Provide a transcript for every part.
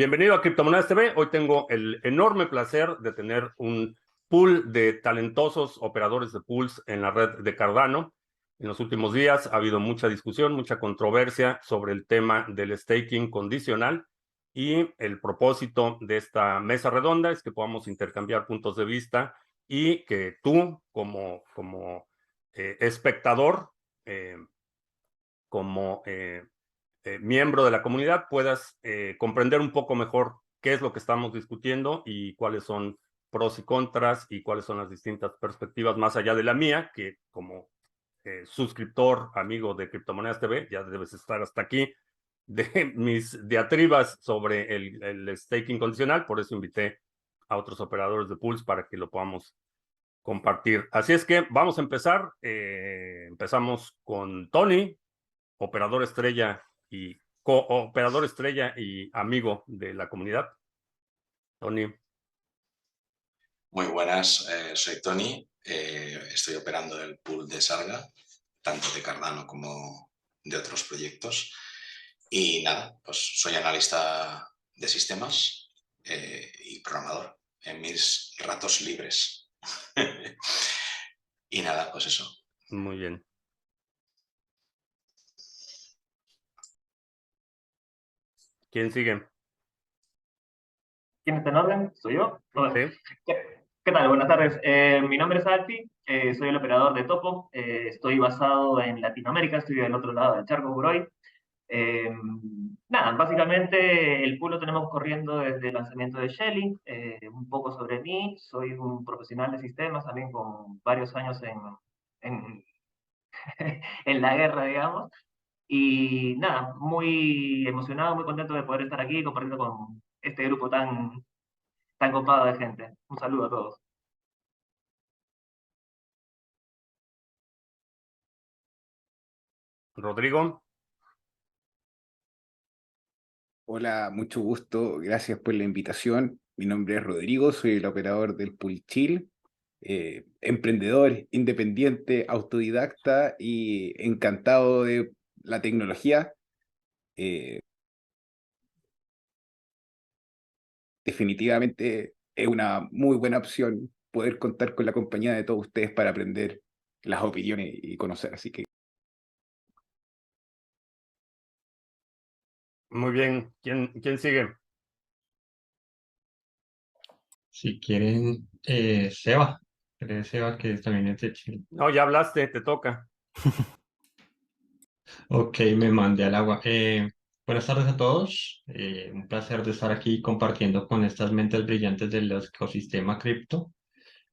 Bienvenido a Criptomonedas TV. Hoy tengo el enorme placer de tener un pool de talentosos operadores de pools en la red de Cardano. En los últimos días ha habido mucha discusión, mucha controversia sobre el tema del staking condicional y el propósito de esta mesa redonda es que podamos intercambiar puntos de vista y que tú como espectador, eh, como miembro de la comunidad puedas comprender un poco mejor qué es lo que estamos discutiendo y cuáles son pros y contras y cuáles son las distintas perspectivas más allá de la mía, que como suscriptor, amigo de Criptomonedas TV, ya debes estar hasta aquí de mis diatribas sobre el staking condicional, por eso invité a otros operadores de pools para que lo podamos compartir. Así es que vamos a empezar. Empezamos con Tony, operador estrella y cooperador estrella y amigo de la comunidad. Tony, Muy buenas, soy Tony, estoy operando el pool de Sarga, tanto de Cardano como de otros proyectos. Y nada, pues soy analista de sistemas y programador en mis ratos libres. Y nada, pues eso. muy bien. ¿Quién sigue? ¿Quién está en orden? ¿Soy yo? Sí, ¿Qué tal? Buenas tardes. Mi nombre es Alfie, soy el operador de Topo. Estoy basado en Latinoamérica, estoy del otro lado del charco por hoy. Eh, Nada, básicamente el pool lo tenemos corriendo desde el lanzamiento de Shelly. Un poco sobre mí, soy un profesional de sistemas también con varios años en, en la guerra, digamos. Y nada, muy emocionado, muy contento de poder estar aquí compartiendo con este grupo tan copado de gente. Un saludo a todos. Rodrigo, Hola, mucho gusto. Gracias por la invitación. Mi nombre es Rodrigo, soy el operador del Pool Chill, emprendedor, independiente, autodidacta y encantado de la tecnología. Eh, Definitivamente es una muy buena opción poder contar con la compañía de todos ustedes para aprender las opiniones y conocer. Así que muy bien. ¿Quién sigue? Si quieren, Seba, que también es de Chile. No, ya hablaste, te toca. Ok, me mandé al agua. Buenas tardes a todos. Un placer de estar aquí compartiendo con estas mentes brillantes del ecosistema cripto.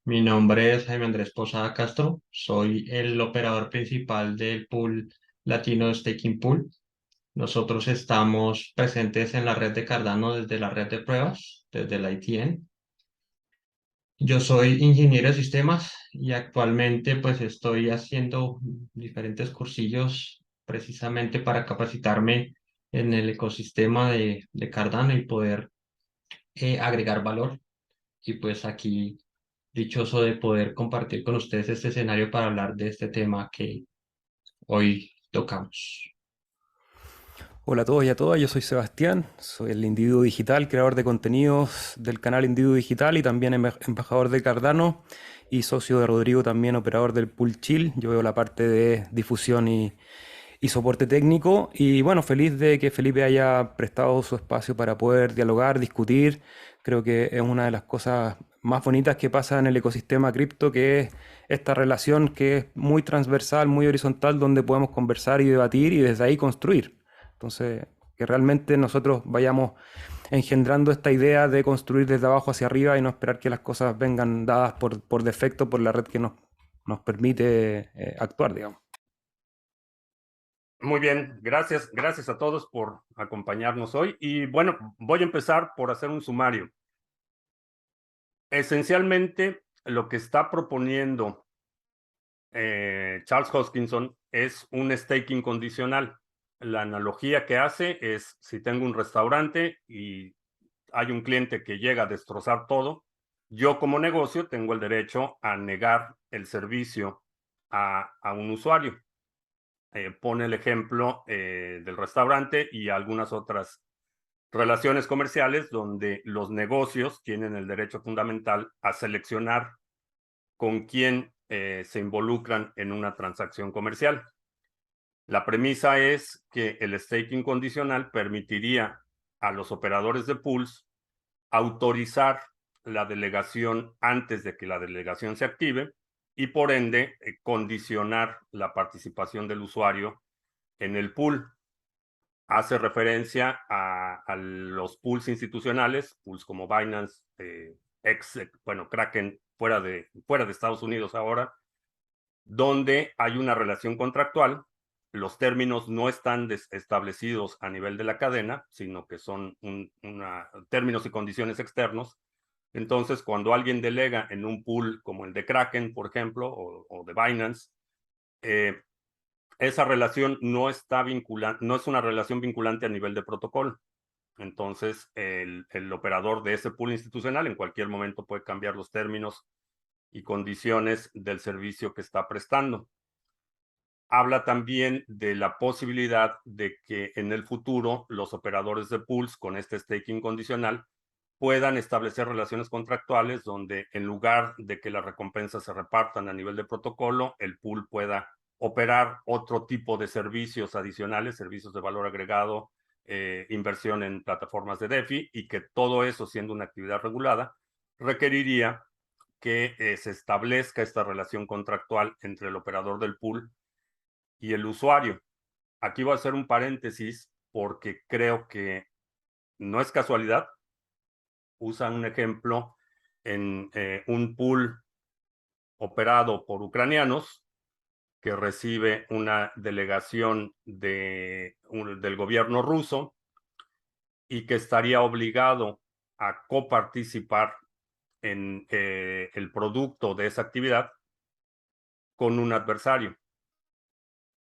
Mi nombre es Jaime Andrés Posada Castro. Soy el operador principal del pool Latino Staking Pool. Nosotros estamos presentes en la red de Cardano desde la red de pruebas, desde la ITN. Yo soy ingeniero de sistemas y actualmente pues estoy haciendo diferentes cursillos precisamente para capacitarme en el ecosistema de Cardano y poder agregar valor. Y pues aquí dichoso de poder compartir con ustedes este escenario para hablar de este tema que hoy tocamos. Hola a todos y a todas, yo soy Sebastián, soy el individuo digital, creador de contenidos del canal Individuo Digital y también embajador de Cardano y socio de Rodrigo, también operador del Pool Chill. Yo veo la parte de difusión y soporte técnico y bueno, feliz de que Felipe haya prestado su espacio para poder dialogar, discutir. Creo que es una de las cosas más bonitas que pasa en el ecosistema cripto, que es esta relación que es muy transversal, muy horizontal, donde podemos conversar y debatir y desde ahí construir. Entonces, que realmente nosotros vayamos engendrando esta idea de construir desde abajo hacia arriba y no esperar que las cosas vengan dadas por defecto por la red que nos permite actuar, digamos. Muy bien, gracias a todos por acompañarnos hoy. Y bueno, voy a empezar por hacer un sumario. Esencialmente, lo que está proponiendo Charles Hoskinson es un staking condicional. La analogía que hace es, si tengo un restaurante y hay un cliente que llega a destrozar todo, yo como negocio tengo el derecho a negar el servicio a un usuario. Pone el ejemplo del restaurante y algunas otras Relaciones comerciales donde los negocios tienen el derecho fundamental a seleccionar con quién se involucran en una transacción comercial. La premisa es que el staking condicional permitiría a los operadores de pools autorizar la delegación antes de que la delegación se active y por ende condicionar la participación del usuario en el pool. Hace referencia a los pools institucionales, pools como Binance, Kraken fuera de Estados Unidos ahora, donde hay una relación contractual. Los términos no están establecidos a nivel de la cadena, sino que son términos y condiciones externos. Entonces, cuando alguien delega en un pool como el de Kraken, por ejemplo, o de Binance, esa relación no está vinculante, no es una relación vinculante a nivel de protocolo. Entonces, el operador de ese pool institucional en cualquier momento puede cambiar los términos y condiciones del servicio que está prestando. Habla también de la posibilidad de que en el futuro los operadores de pools con este staking condicional puedan establecer relaciones contractuales donde en lugar de que las recompensas se repartan a nivel de protocolo, el pool pueda operar otro tipo de servicios adicionales, servicios de valor agregado, inversión en plataformas de DeFi, y que todo eso, siendo una actividad regulada, requeriría que se establezca esta relación contractual entre el operador del pool y el usuario. Aquí voy a hacer un paréntesis porque creo que no es casualidad. Usan un ejemplo en un pool operado por ucranianos que recibe una delegación del gobierno ruso y que estaría obligado a coparticipar en el producto de esa actividad con un adversario.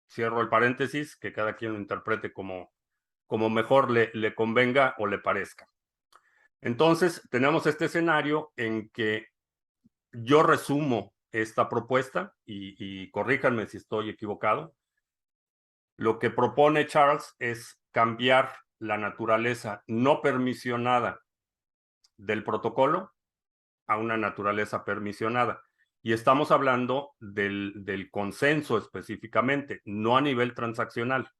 Cierro el paréntesis, que cada quien lo interprete como mejor le convenga o le parezca. Entonces, tenemos este escenario en que yo resumo esta propuesta y corríjanme si estoy equivocado. Lo que propone Charles es cambiar la naturaleza no permisionada del protocolo a una naturaleza permisionada. Y estamos hablando del consenso específicamente, no a nivel transaccional.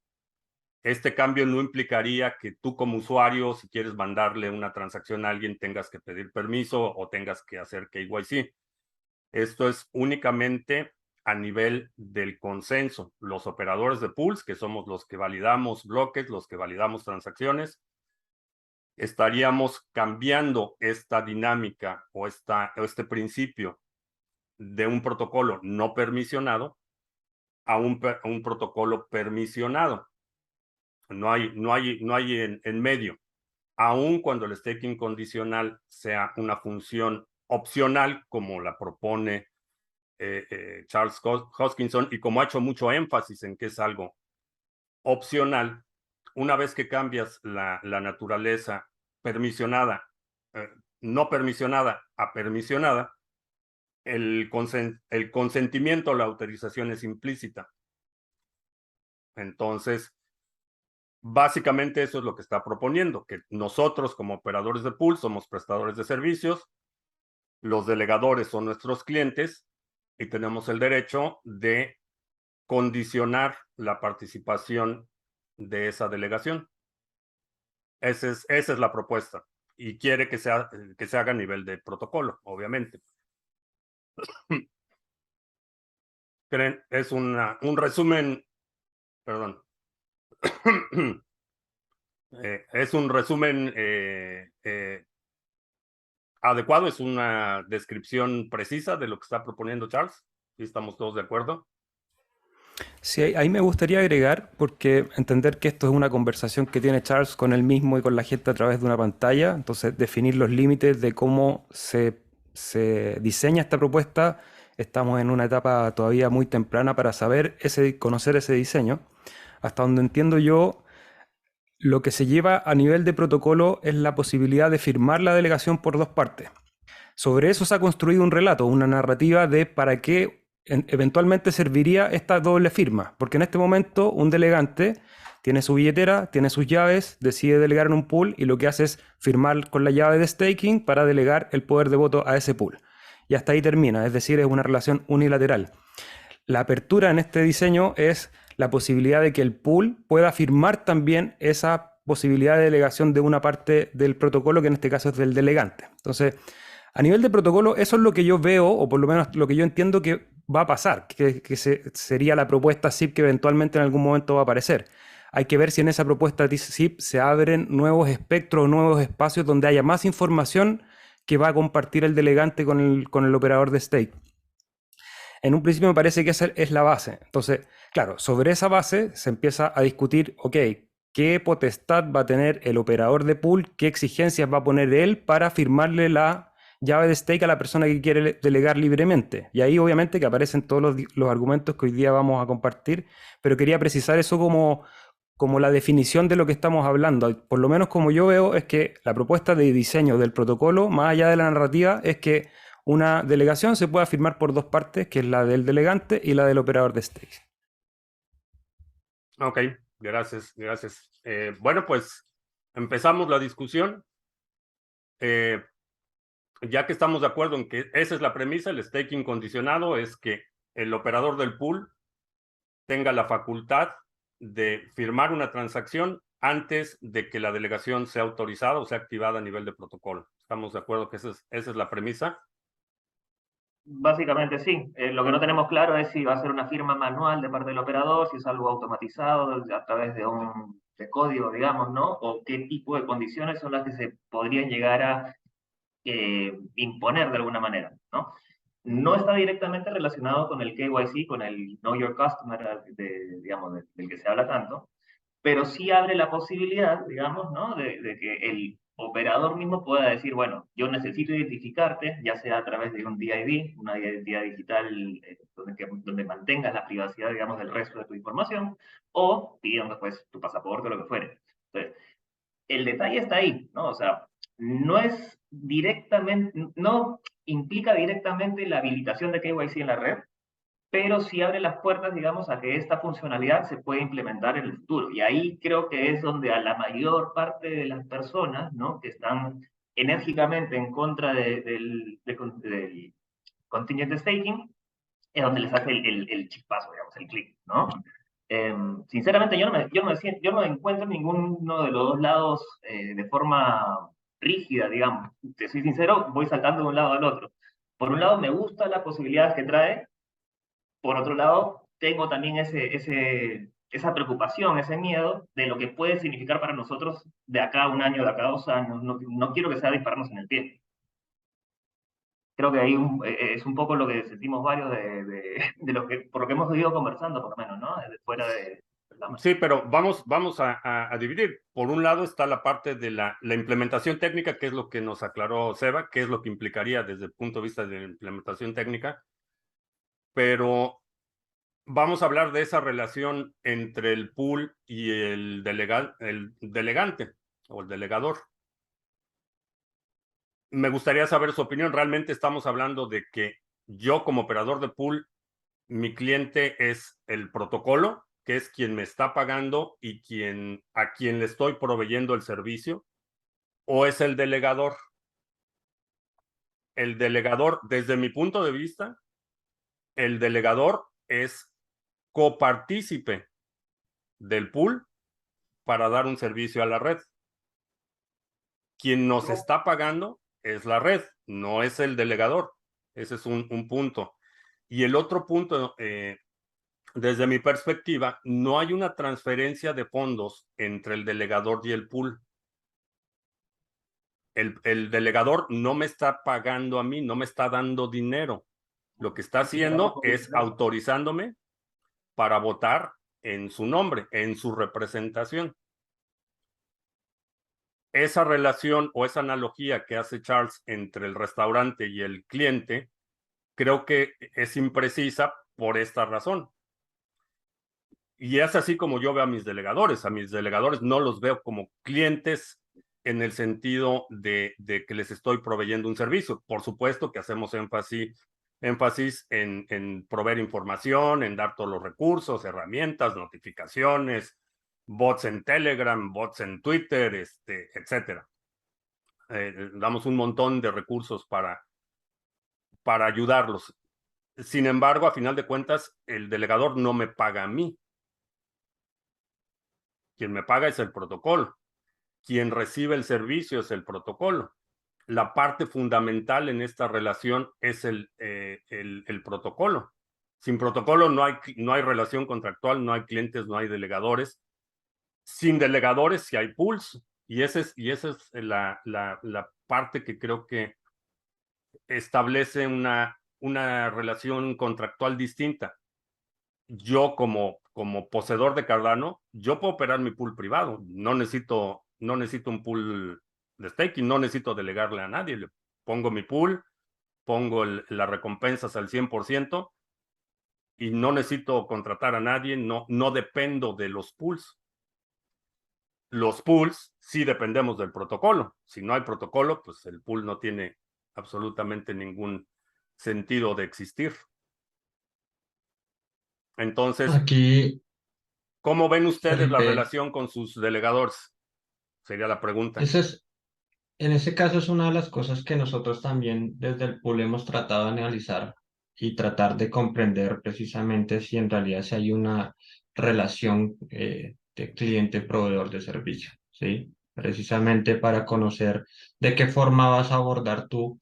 Este cambio no implicaría que tú como usuario, si quieres mandarle una transacción a alguien, tengas que pedir permiso o tengas que hacer KYC. Esto es únicamente a nivel del consenso. Los operadores de pools, que somos los que validamos bloques, los que validamos transacciones, estaríamos cambiando esta dinámica o este principio de un protocolo no permisionado a un protocolo permisionado. No hay en medio. Aun cuando el staking condicional sea una función opcional, como la propone Charles Hoskinson, y como ha hecho mucho énfasis en que es algo opcional, una vez que cambias la naturaleza permisionada, no permisionada a permisionada, el consentimiento o la autorización es implícita. Entonces, básicamente eso es lo que está proponiendo, que nosotros como operadores de pool somos prestadores de servicios, los delegadores son nuestros clientes y tenemos el derecho de condicionar la participación de esa delegación. Esa es la propuesta. Y quiere que se haga a nivel de protocolo, obviamente. Es un resumen, perdón. Es un resumen adecuado, es una descripción precisa de lo que está proponiendo Charles. ¿Sí estamos todos de acuerdo? Sí, ahí me gustaría agregar, porque entender que esto es una conversación que tiene Charles con él mismo y con la gente a través de una pantalla, entonces definir los límites de cómo se diseña esta propuesta. Estamos en una etapa todavía muy temprana para conocer ese diseño. Hasta donde entiendo yo, lo que se lleva a nivel de protocolo es la posibilidad de firmar la delegación por dos partes. Sobre eso se ha construido un relato, una narrativa de para qué eventualmente serviría esta doble firma, porque en este momento un delegante tiene su billetera, tiene sus llaves, decide delegar en un pool y lo que hace es firmar con la llave de staking para delegar el poder de voto a ese pool. Y hasta ahí termina, es decir, es una relación unilateral. La apertura en este diseño es la posibilidad de que el pool pueda firmar también esa posibilidad de delegación de una parte del protocolo, que en este caso es del delegante. Entonces, a nivel de protocolo, eso es lo que yo veo, o por lo menos lo que yo entiendo que va a pasar, que sería la propuesta SIP que eventualmente en algún momento va a aparecer. Hay que ver si en esa propuesta SIP se abren nuevos espectros, nuevos espacios donde haya más información que va a compartir el delegante con el operador de stake. En un principio me parece que esa es la base. Entonces, claro, sobre esa base se empieza a discutir, ok, ¿qué potestad va a tener el operador de pool? ¿Qué exigencias va a poner él para firmarle la llave de stake a la persona que quiere delegar libremente? Y ahí obviamente que aparecen todos los argumentos que hoy día vamos a compartir, pero quería precisar eso como la definición de lo que estamos hablando. Por lo menos como yo veo es que la propuesta de diseño del protocolo, más allá de la narrativa, es que una delegación se pueda firmar por dos partes, que es la del delegante y la del operador de stake. Ok, gracias. Bueno, pues empezamos la discusión. Ya que estamos de acuerdo en que esa es la premisa, el staking condicionado es que el operador del pool tenga la facultad de firmar una transacción antes de que la delegación sea autorizada o sea activada a nivel de protocolo. ¿Estamos de acuerdo que esa es la premisa? Básicamente sí. Lo que no tenemos claro es si va a ser una firma manual de parte del operador, si es algo automatizado a través de código, digamos, ¿no? O qué tipo de condiciones son las que se podrían llegar a imponer de alguna manera, ¿no? No está directamente relacionado con el KYC, con el Know Your Customer, digamos, del que se habla tanto, pero sí abre la posibilidad, digamos, ¿no? De que el operador mismo pueda decir, bueno, yo necesito identificarte, ya sea a través de un DID, una identidad digital donde mantengas la privacidad, digamos, del resto de tu información, o pidiendo, pues, tu pasaporte o lo que fuere. Entonces, el detalle está ahí, ¿no? O sea, no es directamente, no implica directamente la habilitación de KYC en la red, pero sí abre las puertas, digamos, a que esta funcionalidad se pueda implementar en el futuro. Y ahí creo que es donde a la mayor parte de las personas, ¿no? Que están enérgicamente en contra del contingent staking, es donde les hace el chispazo, digamos, el clic, ¿no? Sinceramente, yo no encuentro ninguno de los dos lados de forma rígida, digamos. Te soy sincero, voy saltando de un lado al otro. Por un lado, me gusta las posibilidades que trae. Por otro lado, tengo también esa preocupación, ese miedo de lo que puede significar para nosotros de acá a un año, de acá a 2 años. No quiero que sea dispararnos en el pie. Creo que ahí es un poco lo que sentimos varios de lo que, por lo que hemos ido conversando, por lo menos, ¿no? Fuera de la... Sí, pero vamos a dividir. Por un lado está la parte de la implementación técnica, que es lo que nos aclaró Seba, que es lo que implicaría desde el punto de vista de la implementación técnica, pero vamos a hablar de esa relación entre el pool y el delegante o el delegador. Me gustaría saber su opinión. Realmente estamos hablando de que yo como operador de pool, mi cliente es el protocolo, que es quien me está pagando y a quien le estoy proveyendo el servicio, o es el delegador. El delegador, desde mi punto de vista, el delegador es copartícipe del pool para dar un servicio a la red. Quien nos está pagando es la red, no es el delegador. Ese es un punto. Y el otro punto, desde mi perspectiva, no hay una transferencia de fondos entre el delegador y el pool. El delegador no me está pagando a mí, no me está dando dinero. Lo que está haciendo es autorizándome para votar en su nombre, en su representación. Esa relación o esa analogía que hace Charles entre el restaurante y el cliente, creo que es imprecisa por esta razón. Y es así como yo veo a mis delegadores. A mis delegadores no los veo como clientes en el sentido de que les estoy proveyendo un servicio. Por supuesto que hacemos énfasis énfasis en proveer información, en dar todos los recursos, herramientas, notificaciones, bots en Telegram, bots en Twitter, etcétera. Damos un montón de recursos para ayudarlos. Sin embargo, a final de cuentas, el delegador no me paga a mí. Quien me paga es el protocolo. Quien recibe el servicio es el protocolo. La parte fundamental en esta relación es el protocolo. Sin protocolo no hay relación contractual, no hay clientes, no hay delegadores. Sin delegadores sí hay pools. Y esa es la parte que creo que establece una relación contractual distinta. Yo como poseedor de Cardano, yo puedo operar mi pool privado. No necesito un pool de staking, no necesito delegarle a nadie. Le pongo mi pool, pongo las recompensas al 100% y no necesito contratar a nadie, no dependo de los pools. Los pools sí dependemos del protocolo. Si no hay protocolo, pues el pool no tiene absolutamente ningún sentido de existir. Entonces, Aquí, ¿cómo ven ustedes la Felipe, relación con sus delegadores? Sería la pregunta. ese es, en ese caso es una de las cosas que nosotros también desde el pool hemos tratado de analizar y tratar de comprender precisamente si en realidad si hay una relación de cliente-proveedor de servicio, ¿sí? Precisamente para conocer de qué forma vas a abordar tú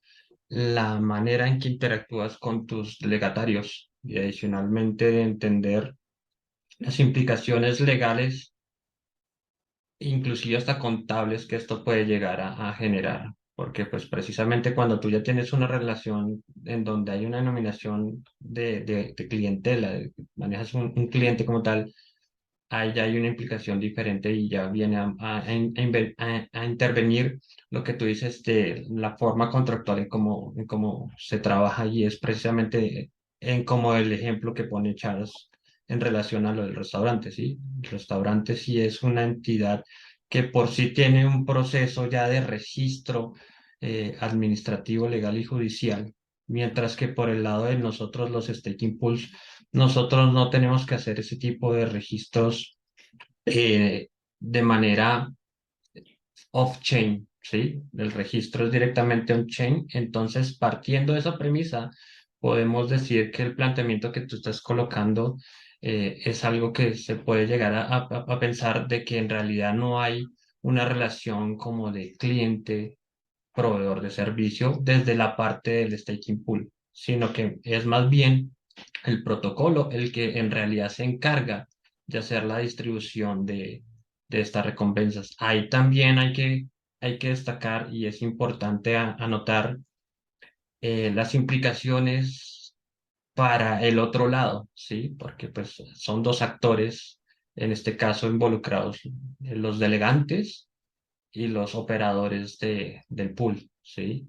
la manera en que interactúas con tus legatarios y adicionalmente de entender las implicaciones legales, inclusive hasta contables que esto puede llegar a generar. Porque pues precisamente cuando tú ya tienes una relación en donde hay una denominación de clientela, manejas un cliente como tal, ahí ya hay una implicación diferente y ya viene a intervenir lo que tú dices de la forma contractual en cómo se trabaja y es precisamente en como el ejemplo que pone Charles en relación a lo del restaurante, ¿sí? El restaurante sí es una entidad que por sí tiene un proceso ya de registro administrativo, legal y judicial, mientras que por el lado de nosotros los staking pools nosotros no tenemos que hacer ese tipo de registros de manera off-chain, ¿sí? El registro es directamente on-chain. Entonces, partiendo de esa premisa, podemos decir que el planteamiento que tú estás colocando es algo que se puede llegar a pensar de que en realidad no hay una relación como de cliente proveedor de servicio desde la parte del staking pool, sino que es más bien el protocolo el que en realidad se encarga de hacer la distribución de estas recompensas. Ahí también hay que destacar y es importante anotar las implicaciones para el otro lado, ¿sí? Porque pues son dos actores, en este caso involucrados, los delegantes y los operadores del pool, ¿sí?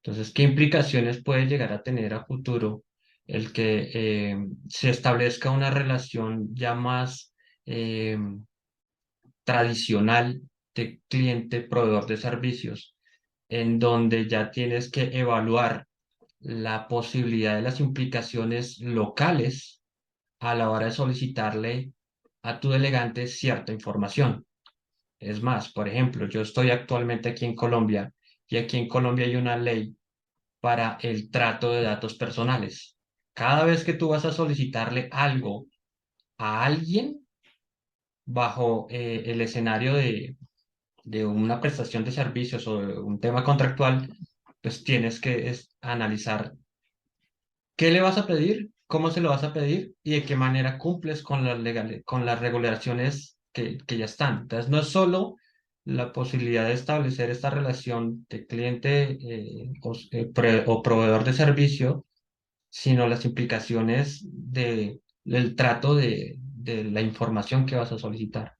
Entonces, ¿qué implicaciones puede llegar a tener a futuro el que se establezca una relación ya más tradicional de cliente-proveedor de servicios, en donde ya tienes que evaluar la posibilidad de las implicaciones locales a la hora de solicitarle a tu delegante cierta información? Es más, por ejemplo, yo estoy actualmente aquí en Colombia y aquí en Colombia hay una ley para el trato de datos personales. Cada vez que tú vas a solicitarle algo a alguien bajo el escenario de una prestación de servicios o de un tema contractual, pues tienes que analizar qué le vas a pedir, cómo se lo vas a pedir y de qué manera cumples con con las regulaciones que ya están. Entonces, no es solo la posibilidad de establecer esta relación de cliente o proveedor de servicio, sino las implicaciones del trato de la información que vas a solicitar.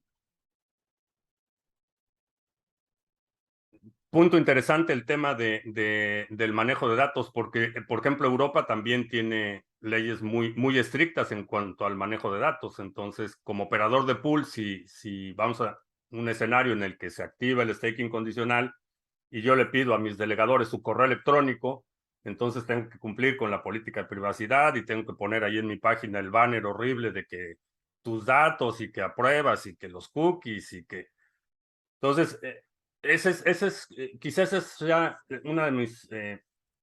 Punto interesante el tema del manejo de datos, porque, por ejemplo, Europa también tiene leyes muy estrictas en cuanto al manejo de datos. Entonces, como operador de pool, si vamos a un escenario en el que se activa el staking condicional y yo le pido a mis delegadores su correo electrónico, Entonces tengo que cumplir con la política de privacidad y tengo que poner ahí en mi página el banner horrible de que tus datos y que apruebas y que los cookies y que... Entonces, quizás esa es ya una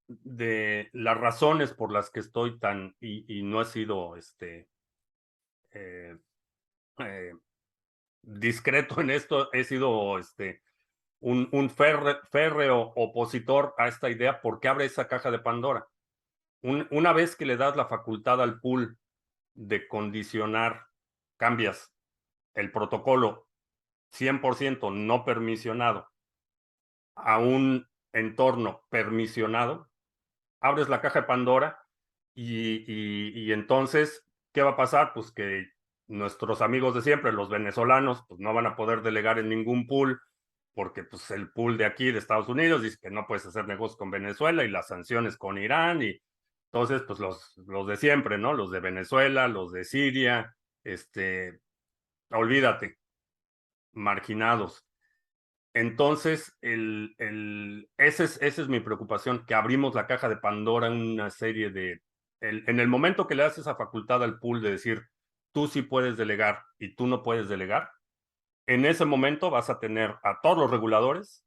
de las razones por las que estoy y no he sido eh, eh, discreto en esto, he sido un férreo opositor a esta idea porque abre esa caja de Pandora. Una vez que le das la facultad al pool de condicionar, cambias el protocolo 100% no permisionado a un entorno permisionado, abres la caja de Pandora y entonces, ¿qué va a pasar? Pues que nuestros amigos de siempre, los venezolanos, pues no van a poder delegar en ningún pool porque pues el pool de aquí de Estados Unidos dice que no puedes hacer negocios con Venezuela y las sanciones con Irán y entonces pues los de siempre, ¿no? Los de Venezuela, los de Siria, olvídate, marginados. Entonces, esa es mi preocupación, que abrimos la caja de Pandora en una serie en el momento que le das esa facultad al pool de decir, tú sí puedes delegar y tú no puedes delegar, en ese momento vas a tener a todos los reguladores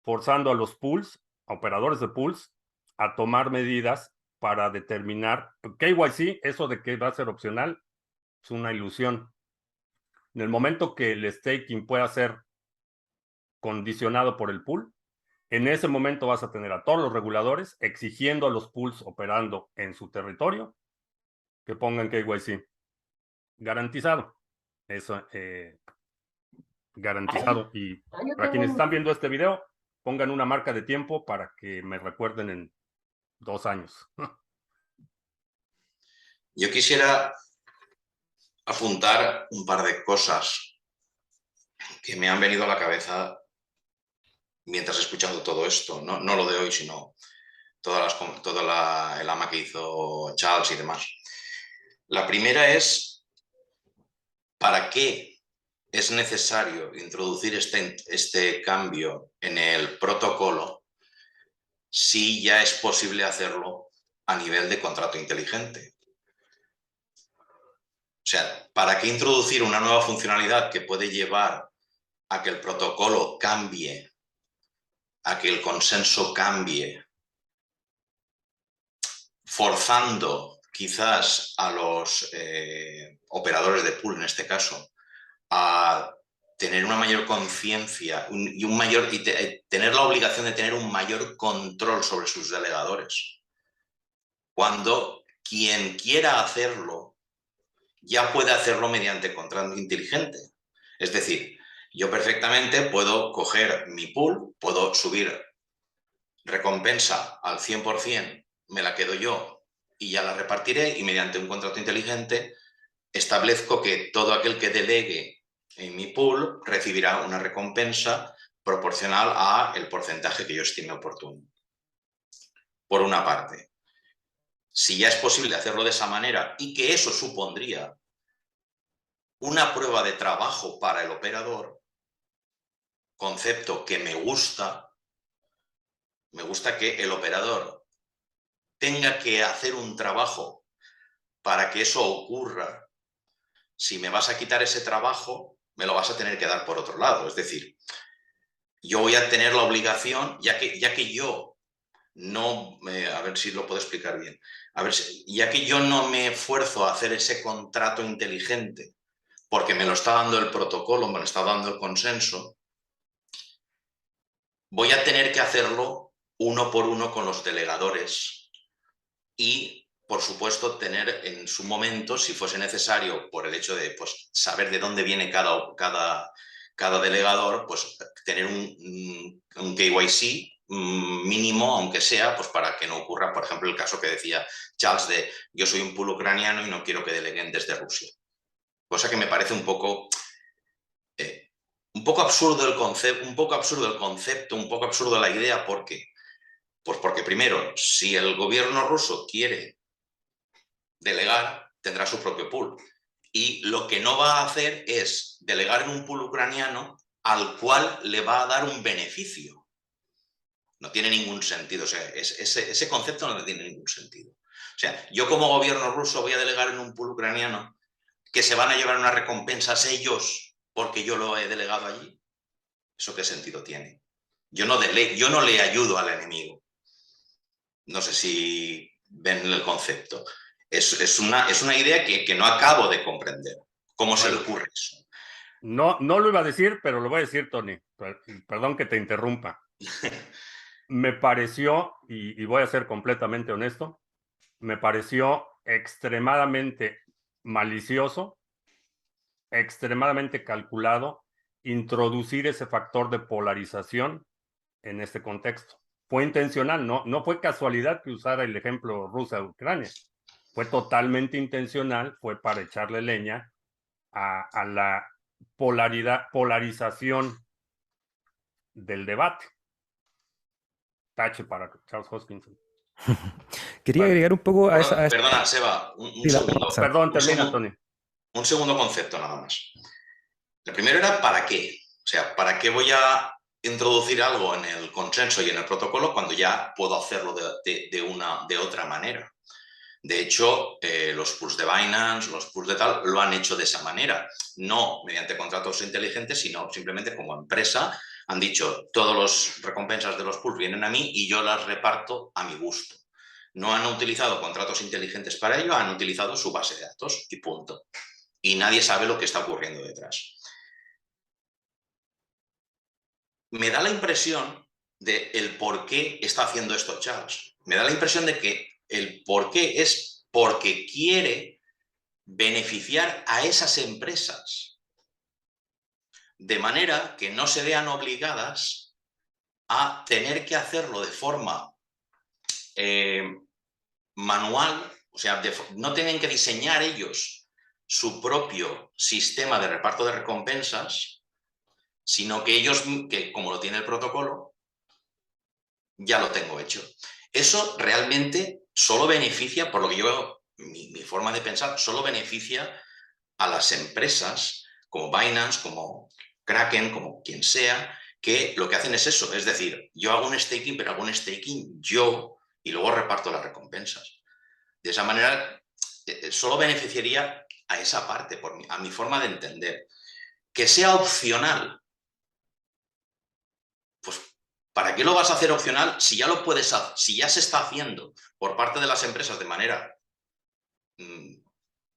forzando a los pools, a operadores de pools, a tomar medidas para determinar, KYC, eso de que va a ser opcional, es una ilusión. En el momento que el staking pueda ser condicionado por el pool, en ese momento vas a tener a todos los reguladores exigiendo a los pools operando en su territorio que pongan KYC. Garantizado. Eso, garantizado. Y Yo para tengo quienes están viendo este video, pongan una marca de tiempo para que me recuerden en 2 años. Yo quisiera apuntar un par de cosas que me han venido a la cabeza mientras he escuchado todo esto. No lo de hoy, sino el ama que hizo Charles y demás. La primera es, ¿para qué es necesario introducir este cambio en el protocolo si ya es posible hacerlo a nivel de contrato inteligente? O sea, ¿para qué introducir una nueva funcionalidad que puede llevar a que el protocolo cambie, a que el consenso cambie, forzando quizás a los operadores de pool, en este caso, a tener una mayor conciencia y tener la obligación de tener un mayor control sobre sus delegadores? Cuando quien quiera hacerlo ya puede hacerlo mediante contrato inteligente. Es decir, yo perfectamente puedo coger mi pool, puedo subir recompensa al 100%, me la quedo yo y ya la repartiré, y mediante un contrato inteligente establezco que todo aquel que delegue en mi pool recibirá una recompensa proporcional al porcentaje que yo estime oportuno. Por una parte, si ya es posible hacerlo de esa manera y que eso supondría una prueba de trabajo para el operador, concepto que me gusta que el operador tenga que hacer un trabajo para que eso ocurra. Si me vas a quitar ese trabajo, me lo vas a tener que dar por otro lado. Es decir, yo voy a tener la obligación, ya que yo no, a ver si lo puedo explicar bien, ya que yo no me esfuerzo a hacer ese contrato inteligente porque me lo está dando el protocolo, me lo está dando el consenso, voy a tener que hacerlo uno por uno con los delegadores y, por supuesto, tener en su momento, si fuese necesario, por el hecho de saber de dónde viene cada delegador, pues tener un KYC mínimo, aunque sea, pues para que no ocurra, por ejemplo, el caso que decía Charles de yo soy un pool ucraniano y no quiero que deleguen desde Rusia. Cosa que me parece un poco absurdo el concepto, un poco absurdo la idea. ¿Por qué? Pues porque, primero, si el gobierno ruso quiere delegar, tendrá su propio pool. Y lo que no va a hacer es delegar en un pool ucraniano al cual le va a dar un beneficio. No tiene ningún sentido. O sea, ese concepto no tiene ningún sentido. O sea, yo como gobierno ruso voy a delegar en un pool ucraniano que se van a llevar unas recompensas ellos porque yo lo he delegado allí. ¿Eso qué sentido tiene? Yo no le ayudo al enemigo. No sé si ven el concepto. Es una idea que no acabo de comprender. ¿Cómo se le ocurre eso? No lo iba a decir, pero lo voy a decir, Tony. Perdón que te interrumpa. Me pareció, y voy a ser completamente honesto, me pareció extremadamente malicioso, extremadamente calculado introducir ese factor de polarización en este contexto. Fue intencional, no fue casualidad que usara el ejemplo Rusia-Ucrania. Fue totalmente intencional, fue para echarle leña a la polarización del debate. Tache para Charles Hoskinson. Quería agregar un poco a esa... Perdona, Seba, un Sí, segundo. Perdón, termina, Tony. Un segundo concepto nada más. El primero era ¿para qué? O sea, ¿para qué voy a introducir algo en el consenso y en el protocolo cuando ya puedo hacerlo de otra manera? De hecho, los pools de Binance, los pools de tal, lo han hecho de esa manera. No mediante contratos inteligentes, sino simplemente como empresa han dicho, todas las recompensas de los pools vienen a mí y yo las reparto a mi gusto. No han utilizado contratos inteligentes para ello, han utilizado su base de datos y punto. Y nadie sabe lo que está ocurriendo detrás. Me da la impresión de el por qué está haciendo esto Charles. Me da la impresión de que el por qué es porque quiere beneficiar a esas empresas de manera que no se vean obligadas a tener que hacerlo de forma manual, o sea, no tienen que diseñar ellos su propio sistema de reparto de recompensas, sino que ellos, que como lo tiene el protocolo, ya lo tengo hecho. Eso realmente solo beneficia, por lo que yo, mi forma de pensar, solo beneficia a las empresas como Binance, como Kraken, como quien sea, que lo que hacen es eso, es decir, yo hago un staking, pero hago un staking yo y luego reparto las recompensas. De esa manera, solo beneficiaría a esa parte, a mi forma de entender. Que sea opcional, pues ¿para qué lo vas a hacer opcional si ya lo puedes hacer, si ya se está haciendo por parte de las empresas de manera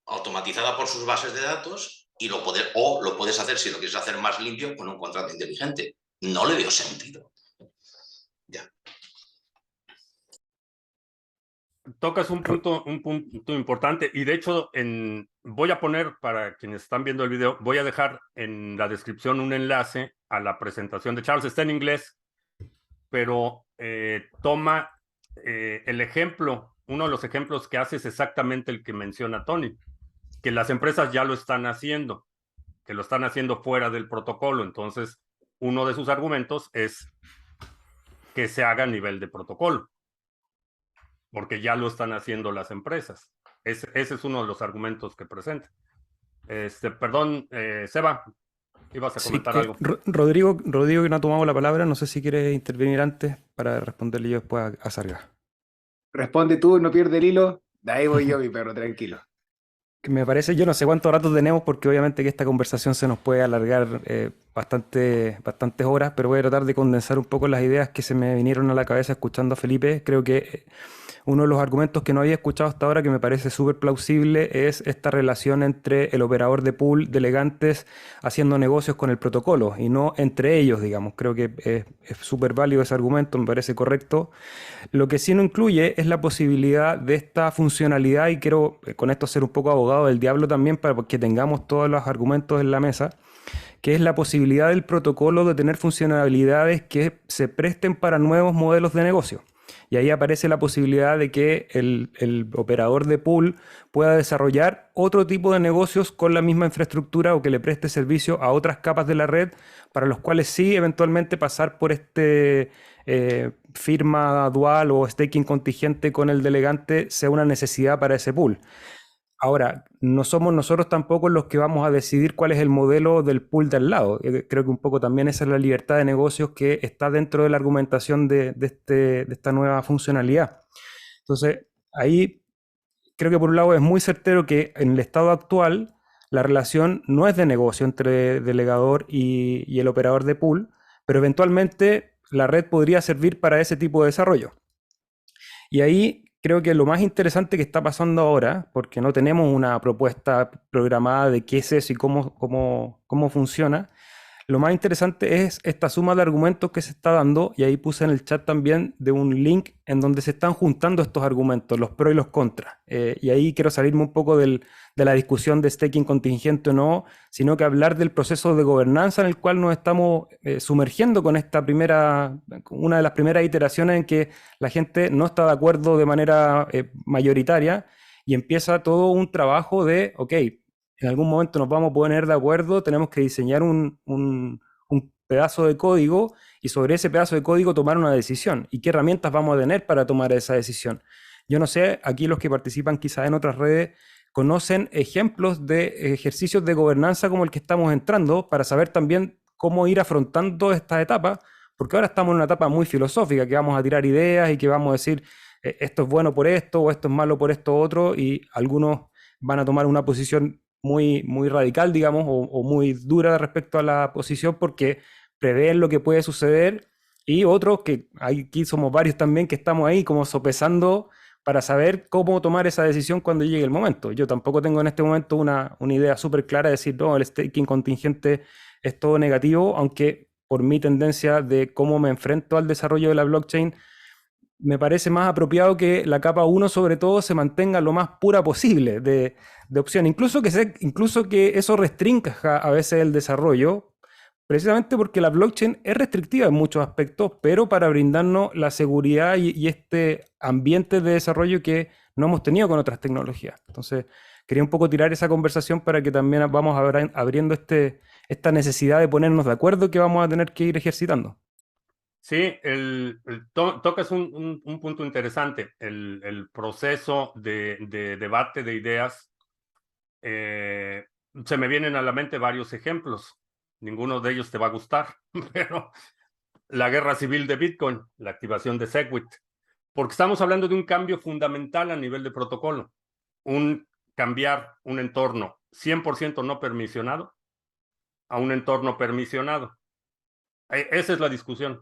automatizada por sus bases de datos y lo puedes hacer si lo quieres hacer más limpio con un contrato inteligente? No le veo sentido. Ya. Tocas un punto importante y de hecho voy a poner, para quienes están viendo el video, voy a dejar en la descripción un enlace a la presentación de Charles. Está en inglés, pero toma el ejemplo, uno de los ejemplos que hace es exactamente el que menciona Tony, que las empresas ya lo están haciendo, que lo están haciendo fuera del protocolo. Entonces, uno de sus argumentos es que se haga a nivel de protocolo, porque ya lo están haciendo las empresas. Ese es uno de los argumentos que presenta. Perdón, Seba, ibas a comentar algo. Rodrigo que no ha tomado la palabra, no sé si quiere intervenir antes para responderle yo después a Sarga. Responde tú, no pierde el hilo. De ahí voy yo, mi perro, tranquilo. Me parece, yo no sé cuánto rato tenemos, porque obviamente que esta conversación se nos puede alargar bastantes horas, pero voy a tratar de condensar un poco las ideas que se me vinieron a la cabeza escuchando a Felipe. Creo que uno de los argumentos que no había escuchado hasta ahora, que me parece súper plausible, es esta relación entre el operador de pool, delegantes, haciendo negocios con el protocolo, y no entre ellos, digamos. Creo que es súper válido ese argumento, me parece correcto. Lo que sí no incluye es la posibilidad de esta funcionalidad, y quiero con esto ser un poco abogado del diablo también, para que tengamos todos los argumentos en la mesa, que es la posibilidad del protocolo de tener funcionalidades que se presten para nuevos modelos de negocio. Y ahí aparece la posibilidad de que el operador de pool pueda desarrollar otro tipo de negocios con la misma infraestructura, o que le preste servicio a otras capas de la red, para los cuales sí eventualmente pasar por firma dual o staking contingente con el delegante sea una necesidad para ese pool. Ahora, no somos nosotros tampoco los que vamos a decidir cuál es el modelo del pool de al lado. Creo que un poco también esa es la libertad de negocios que está dentro de la argumentación de esta nueva funcionalidad. Entonces, ahí creo que por un lado es muy certero que en el estado actual la relación no es de negocio entre delegador y el operador de pool, pero eventualmente la red podría servir para ese tipo de desarrollo. Y ahí creo que lo más interesante que está pasando ahora, porque no tenemos una propuesta programada de qué es eso y cómo funciona, lo más interesante es esta suma de argumentos que se está dando, y ahí puse en el chat también de un link en donde se están juntando estos argumentos, los pros y los contras. Y ahí quiero salirme un poco de la discusión de staking contingente o no, sino que hablar del proceso de gobernanza en el cual nos estamos sumergiendo con una de las primeras iteraciones en que la gente no está de acuerdo de manera mayoritaria, y empieza todo un trabajo de, ok, en algún momento nos vamos a poner de acuerdo, tenemos que diseñar un pedazo de código y sobre ese pedazo de código tomar una decisión. ¿Y qué herramientas vamos a tener para tomar esa decisión? Yo no sé, aquí los que participan quizás en otras redes conocen ejemplos de ejercicios de gobernanza como el que estamos entrando para saber también cómo ir afrontando esta etapa, porque ahora estamos en una etapa muy filosófica, que vamos a tirar ideas y que vamos a decir esto es bueno por esto o esto es malo por esto otro, y algunos van a tomar una posición muy radical, digamos, o muy dura respecto a la posición porque prevén lo que puede suceder, y otros que aquí somos varios también que estamos ahí como sopesando para saber cómo tomar esa decisión cuando llegue el momento. Yo tampoco tengo en este momento una idea súper clara de decir, no, el staking contingente es todo negativo, aunque por mi tendencia de cómo me enfrento al desarrollo de la blockchain, me parece más apropiado que la capa 1 sobre todo se mantenga lo más pura posible de opción, incluso que eso restrinja a veces el desarrollo, precisamente porque la blockchain es restrictiva en muchos aspectos, pero para brindarnos la seguridad y este ambiente de desarrollo que no hemos tenido con otras tecnologías. Entonces, quería un poco tirar esa conversación para que también vamos abriendo esta necesidad de ponernos de acuerdo que vamos a tener que ir ejercitando. Sí, tocas un punto interesante, el proceso de debate de ideas. Se me vienen a la mente varios ejemplos. Ninguno de ellos te va a gustar, pero la guerra civil de Bitcoin, la activación de SegWit, porque estamos hablando de un cambio fundamental a nivel de protocolo, cambiar un entorno 100% no permisionado a un entorno permisionado. Esa es la discusión.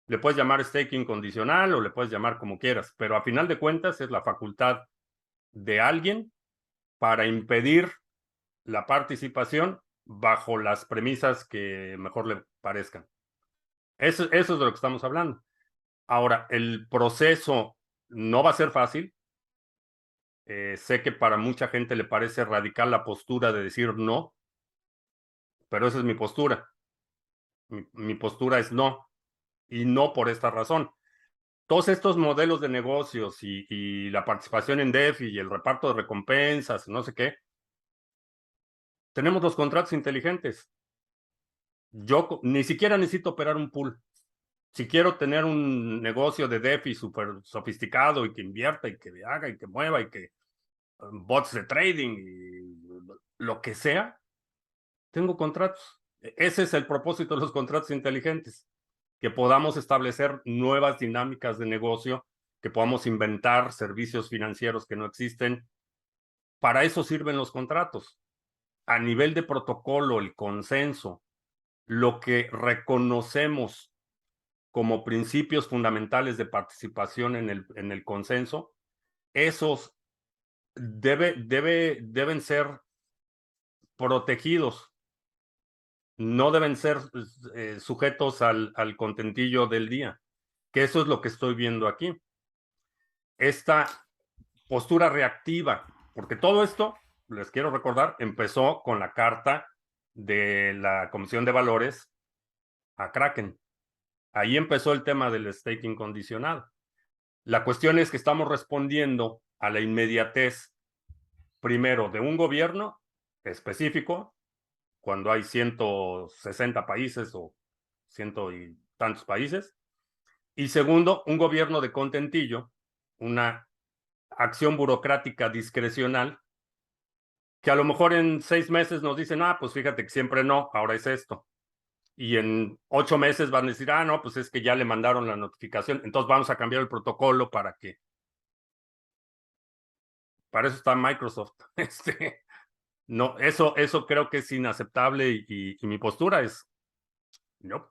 Le puedes llamar staking condicional o le puedes llamar como quieras, pero a final de cuentas es la facultad de alguien para impedir la participación bajo las premisas que mejor le parezcan. Eso es de lo que estamos hablando. Ahora, el proceso no va a ser fácil. Sé que para mucha gente le parece radical la postura de decir no, pero esa es mi postura. Mi postura es no, y no por esta razón. Todos estos modelos de negocios y la participación en DeFi y el reparto de recompensas, no sé qué, tenemos los contratos inteligentes. Yo ni siquiera necesito operar un pool. Si quiero tener un negocio de DeFi súper sofisticado y que invierta y que haga y que mueva y que bots de trading y lo que sea, tengo contratos. Ese es el propósito de los contratos inteligentes, que podamos establecer nuevas dinámicas de negocio, que podamos inventar servicios financieros que no existen. Para eso sirven los contratos. A nivel de protocolo, el consenso, lo que reconocemos como principios fundamentales de participación en el consenso, esos deben ser protegidos, no deben ser sujetos al contentillo del día, que eso es lo que estoy viendo aquí. Esta postura reactiva, porque todo esto, les quiero recordar, empezó con la carta de la Comisión de Valores a Kraken. Ahí empezó el tema del staking condicionado. La cuestión es que estamos respondiendo a la inmediatez, primero, de un gobierno específico, cuando hay 160 países o ciento y tantos países, y segundo, un gobierno de contentillo, una acción burocrática discrecional Que a lo mejor en 6 meses nos dicen, pues fíjate que siempre no, ahora es esto. Y en 8 meses van a decir, no, pues es que ya le mandaron la notificación, entonces vamos a cambiar el protocolo para que... Para eso está Microsoft. No, eso creo que es inaceptable y mi postura es, no.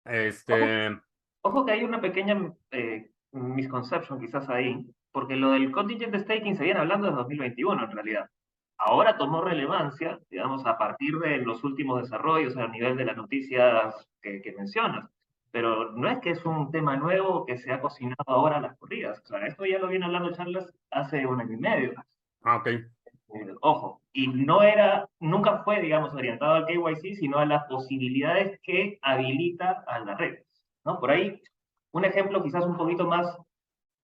Ojo, Este, ojo que hay una pequeña misconception quizás ahí, porque lo del contingent staking se viene hablando desde 2021 en realidad. Ahora tomó relevancia, digamos, a partir de los últimos desarrollos a nivel de las noticias que mencionas. Pero no es que es un tema nuevo que se ha cocinado ahora a las corridas. O sea, esto ya lo viene hablando Charles hace 1 año y medio. ok. Ojo, y nunca fue, digamos, orientado al KYC, sino a las posibilidades que habilita a la red, ¿no? Por ahí, un ejemplo quizás un poquito más,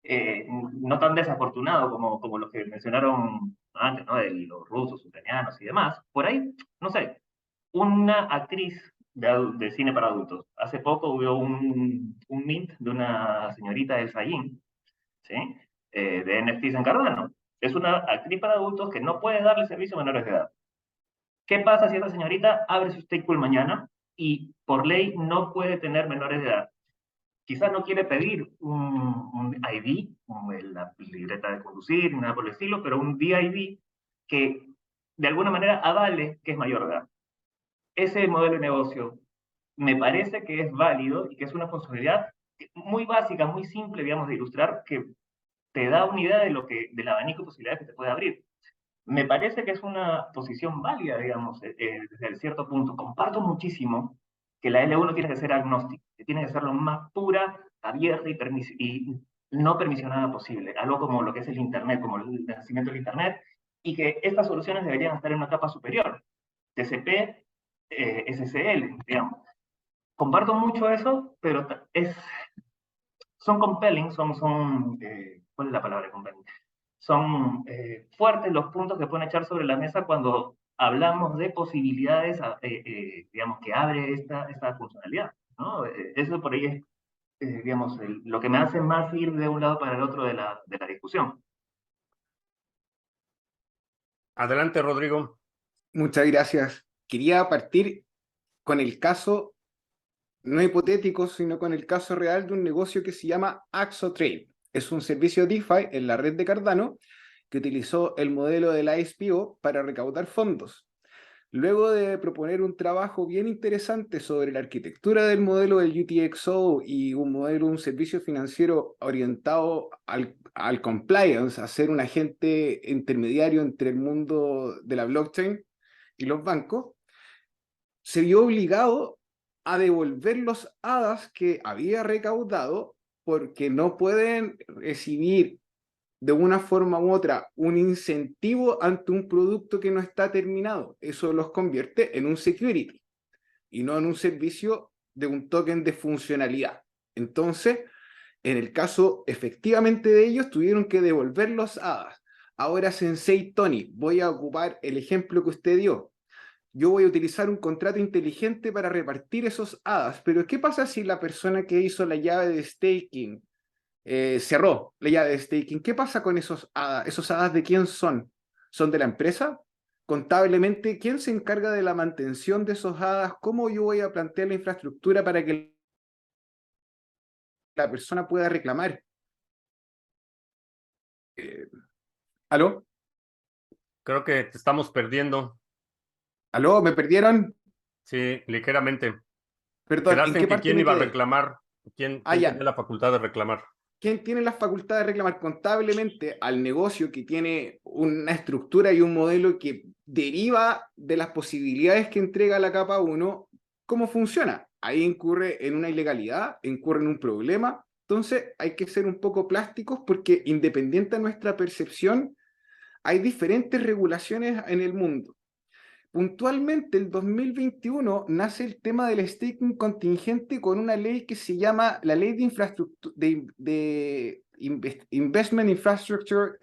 no tan desafortunado como los que mencionaron antes, ¿no? De los rusos, ucranianos y demás. Por ahí, no sé, una actriz de cine para adultos. Hace poco hubo un mint de una señorita del Sayin, ¿sí? De NFTs en Cardano. Es una actriz para adultos que no puede darle servicio a menores de edad. ¿Qué pasa si esta señorita abre su stake pool mañana y por ley no puede tener menores de edad? Quizás no quiere pedir un ID, la libreta de conducir, nada por el estilo, pero un DID que de alguna manera avale que es mayor de edad. Ese modelo de negocio me parece que es válido y que es una funcionalidad muy básica, muy simple, digamos, de ilustrar, que te da una idea del abanico de posibilidades que te puede abrir. Me parece que es una posición válida, digamos, desde cierto punto. Comparto muchísimo que la L1 tiene que ser agnóstica, que tiene que ser lo más pura, abierta y no permisionada posible. Algo como lo que es el Internet, como el nacimiento del Internet, y que estas soluciones deberían estar en una capa superior. TCP, SSL, digamos. Comparto mucho eso, pero son compelling, ¿cuál es la palabra compelling? Son fuertes los puntos que pueden echar sobre la mesa cuando hablamos de posibilidades, digamos, que abre esta funcionalidad, ¿no? Eso por ahí es, digamos, lo que me hace más ir de un lado para el otro de la discusión. Adelante, Rodrigo. Muchas gracias. Quería partir con el caso, no hipotético, sino con el caso real de un negocio que se llama AxoTrade. Es un servicio DeFi en la red de Cardano que utilizó el modelo del ISPO para recaudar fondos. Luego de proponer un trabajo bien interesante sobre la arquitectura del modelo del UTXO y un servicio financiero orientado al compliance, a ser un agente intermediario entre el mundo de la blockchain y los bancos, se vio obligado a devolver los hadas que había recaudado porque no pueden recibir de una forma u otra un incentivo ante un producto que no está terminado. Eso los convierte en un security y no en un servicio de un token de funcionalidad. Entonces, en el caso efectivamente de ellos, tuvieron que devolver los hadas. Ahora, Sensei Tony, voy a ocupar el ejemplo que usted dio. Yo voy a utilizar un contrato inteligente para repartir esos hadas, pero ¿qué pasa si la persona que hizo la llave de staking cerró la llave de staking? ¿Qué pasa con esos hadas? ¿Esos hadas de quién son? ¿Son de la empresa? Contablemente, ¿quién se encarga de la mantención de esos hadas? ¿Cómo yo voy a plantear la infraestructura para que la persona pueda reclamar? ¿Aló? Creo que te estamos perdiendo. ¿Aló? ¿Me perdieron? Sí, ligeramente. Perdón, ¿en Quedaste qué en que parte quién me iba a quedé? reclamar, quién Ya. tenía la facultad de reclamar. ¿Quién tiene la facultad de reclamar contablemente al negocio que tiene una estructura y un modelo que deriva de las posibilidades que entrega la capa 1? ¿Cómo funciona? Ahí incurre en una ilegalidad, incurre en un problema. Entonces hay que ser un poco plásticos porque independiente de nuestra percepción, hay diferentes regulaciones en el mundo. Puntualmente, el 2021 nace el tema del staking contingente con una ley que se llama la Ley de Infraestructura de Investment Infrastructure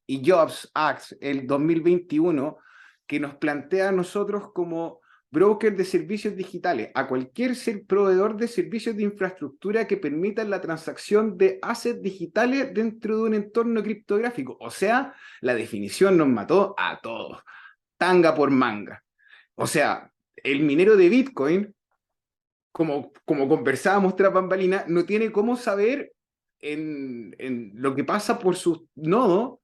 y Jobs Act, el 2021, que nos plantea a nosotros como broker de servicios digitales, a cualquier proveedor de servicios de infraestructura que permitan la transacción de assets digitales dentro de un entorno criptográfico. O sea, la definición nos mató a todos, tanga por manga. O sea, el minero de Bitcoin, como conversábamos tras bambalina, no tiene cómo saber en lo que pasa por sus nodos,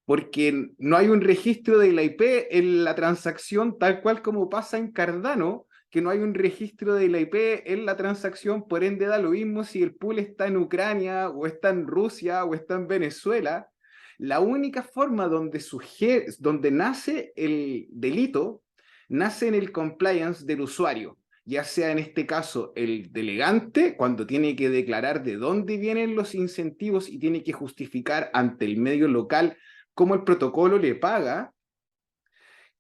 porque no hay un registro de la IP en la transacción, tal cual como pasa en Cardano, que no hay un registro de la IP en la transacción, por ende da lo mismo si el pool está en Ucrania, o está en Rusia, o está en Venezuela. La única forma donde nace el delito, nace en el compliance del usuario, ya sea en este caso el delegante, cuando tiene que declarar de dónde vienen los incentivos y tiene que justificar ante el medio local cómo el protocolo le paga.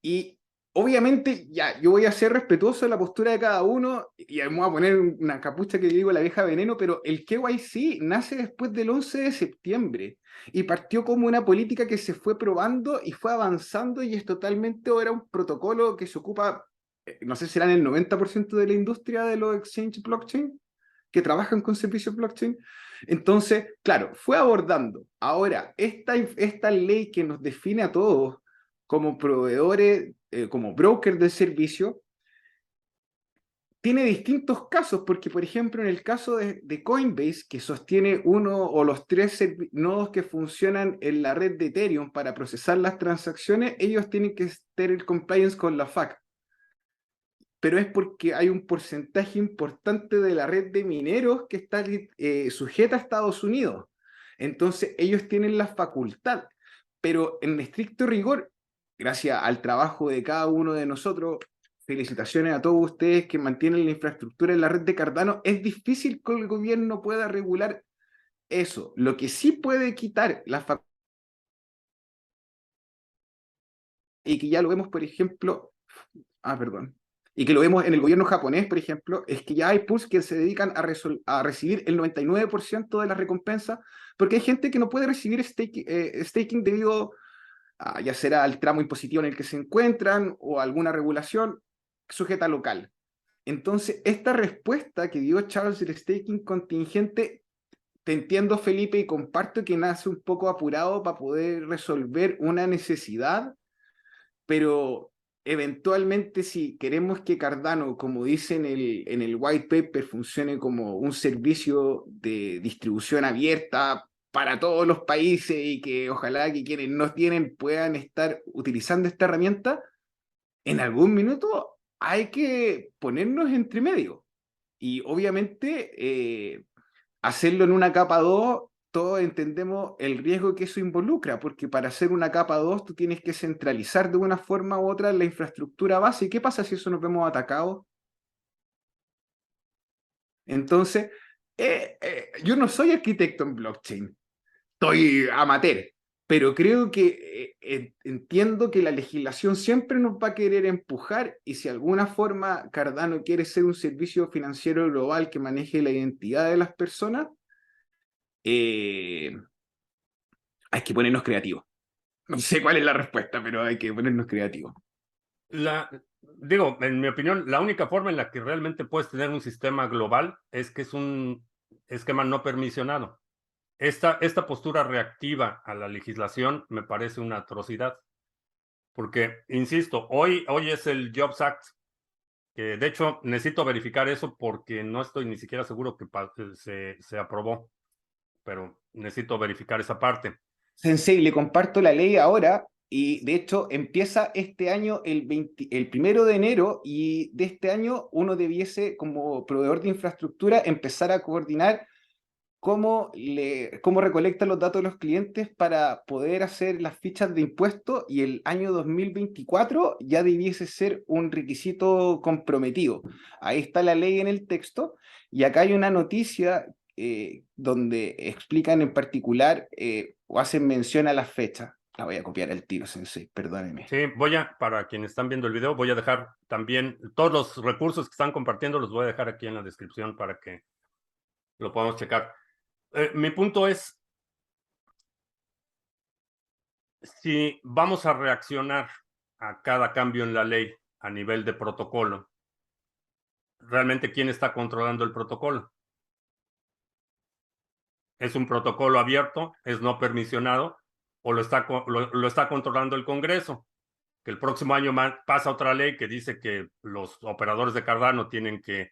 Y obviamente, ya, yo voy a ser respetuoso de la postura de cada uno y me voy a poner una capucha que digo la vieja veneno, pero el KYC nace después del 11 de septiembre y partió como una política que se fue probando y fue avanzando y es totalmente ahora un protocolo que se ocupa, no sé si serán el 90% de la industria de los exchange blockchain que trabajan con servicios blockchain. Entonces, claro, fue abordando. Ahora, esta ley que nos define a todos como proveedores, como brokers de servicio, tiene distintos casos, porque por ejemplo en el caso de Coinbase, que sostiene uno o los tres nodos que funcionan en la red de Ethereum para procesar las transacciones, ellos tienen que tener el compliance con la FAC. Pero es porque hay un porcentaje importante de la red de mineros que está sujeta a Estados Unidos. Entonces ellos tienen la facultad, pero en estricto rigor, gracias al trabajo de cada uno de nosotros, felicitaciones a todos ustedes que mantienen la infraestructura en la red de Cardano, es difícil que el gobierno pueda regular eso. Lo que sí puede quitar la facultad, y que ya lo vemos, por ejemplo, perdón, y que lo vemos en el gobierno japonés, por ejemplo, es que ya hay pools que se dedican a recibir el 99% de la recompensa, porque hay gente que no puede recibir staking debido a, ya será al tramo impositivo en el que se encuentran o alguna regulación sujeta local. Entonces, esta respuesta que dio Charles del staking contingente, te entiendo, Felipe, y comparto que nace un poco apurado para poder resolver una necesidad, pero eventualmente si queremos que Cardano, como dice en el white paper, funcione como un servicio de distribución abierta para todos los países y que ojalá que quienes no tienen puedan estar utilizando esta herramienta, en algún minuto hay que ponernos entre medio. Y obviamente hacerlo en una capa 2, todos entendemos el riesgo que eso involucra, porque para hacer una capa 2 tú tienes que centralizar de una forma u otra la infraestructura base. ¿Y qué pasa si eso nos vemos atacados? Entonces, yo no soy arquitecto en blockchain, estoy amateur, pero creo que entiendo que la legislación siempre nos va a querer empujar y si de alguna forma Cardano quiere ser un servicio financiero global que maneje la identidad de las personas, hay que ponernos creativos. No sé cuál es la respuesta, pero hay que ponernos creativos. Digo, en mi opinión, la única forma en la que realmente puedes tener un sistema global es que es un esquema no permisionado. Esta postura reactiva a la legislación me parece una atrocidad. Porque, insisto, hoy es el Jobs Act, que de hecho necesito verificar eso porque no estoy ni siquiera seguro que se aprobó, pero necesito verificar esa parte. Sensei, le comparto la ley ahora y de hecho empieza este año el 1 de enero y de este año uno debiese como proveedor de infraestructura empezar a coordinar cómo recolecta los datos de los clientes para poder hacer las fichas de impuestos y el año 2024 ya debiese ser un requisito comprometido. Ahí está la ley en el texto y acá hay una noticia donde explican en particular o hacen mención a las fechas. La voy a copiar al tiro, Sensei, perdóneme. Sí, para quienes están viendo el video, voy a dejar también todos los recursos que están compartiendo, los voy a dejar aquí en la descripción para que lo podamos checar. Mi punto es, si vamos a reaccionar a cada cambio en la ley a nivel de protocolo. Realmente, ¿quién está controlando el protocolo? ¿Es un protocolo abierto? ¿Es no permisionado? ¿O lo está controlando el Congreso? Que el próximo año pasa otra ley que dice que los operadores de Cardano tienen que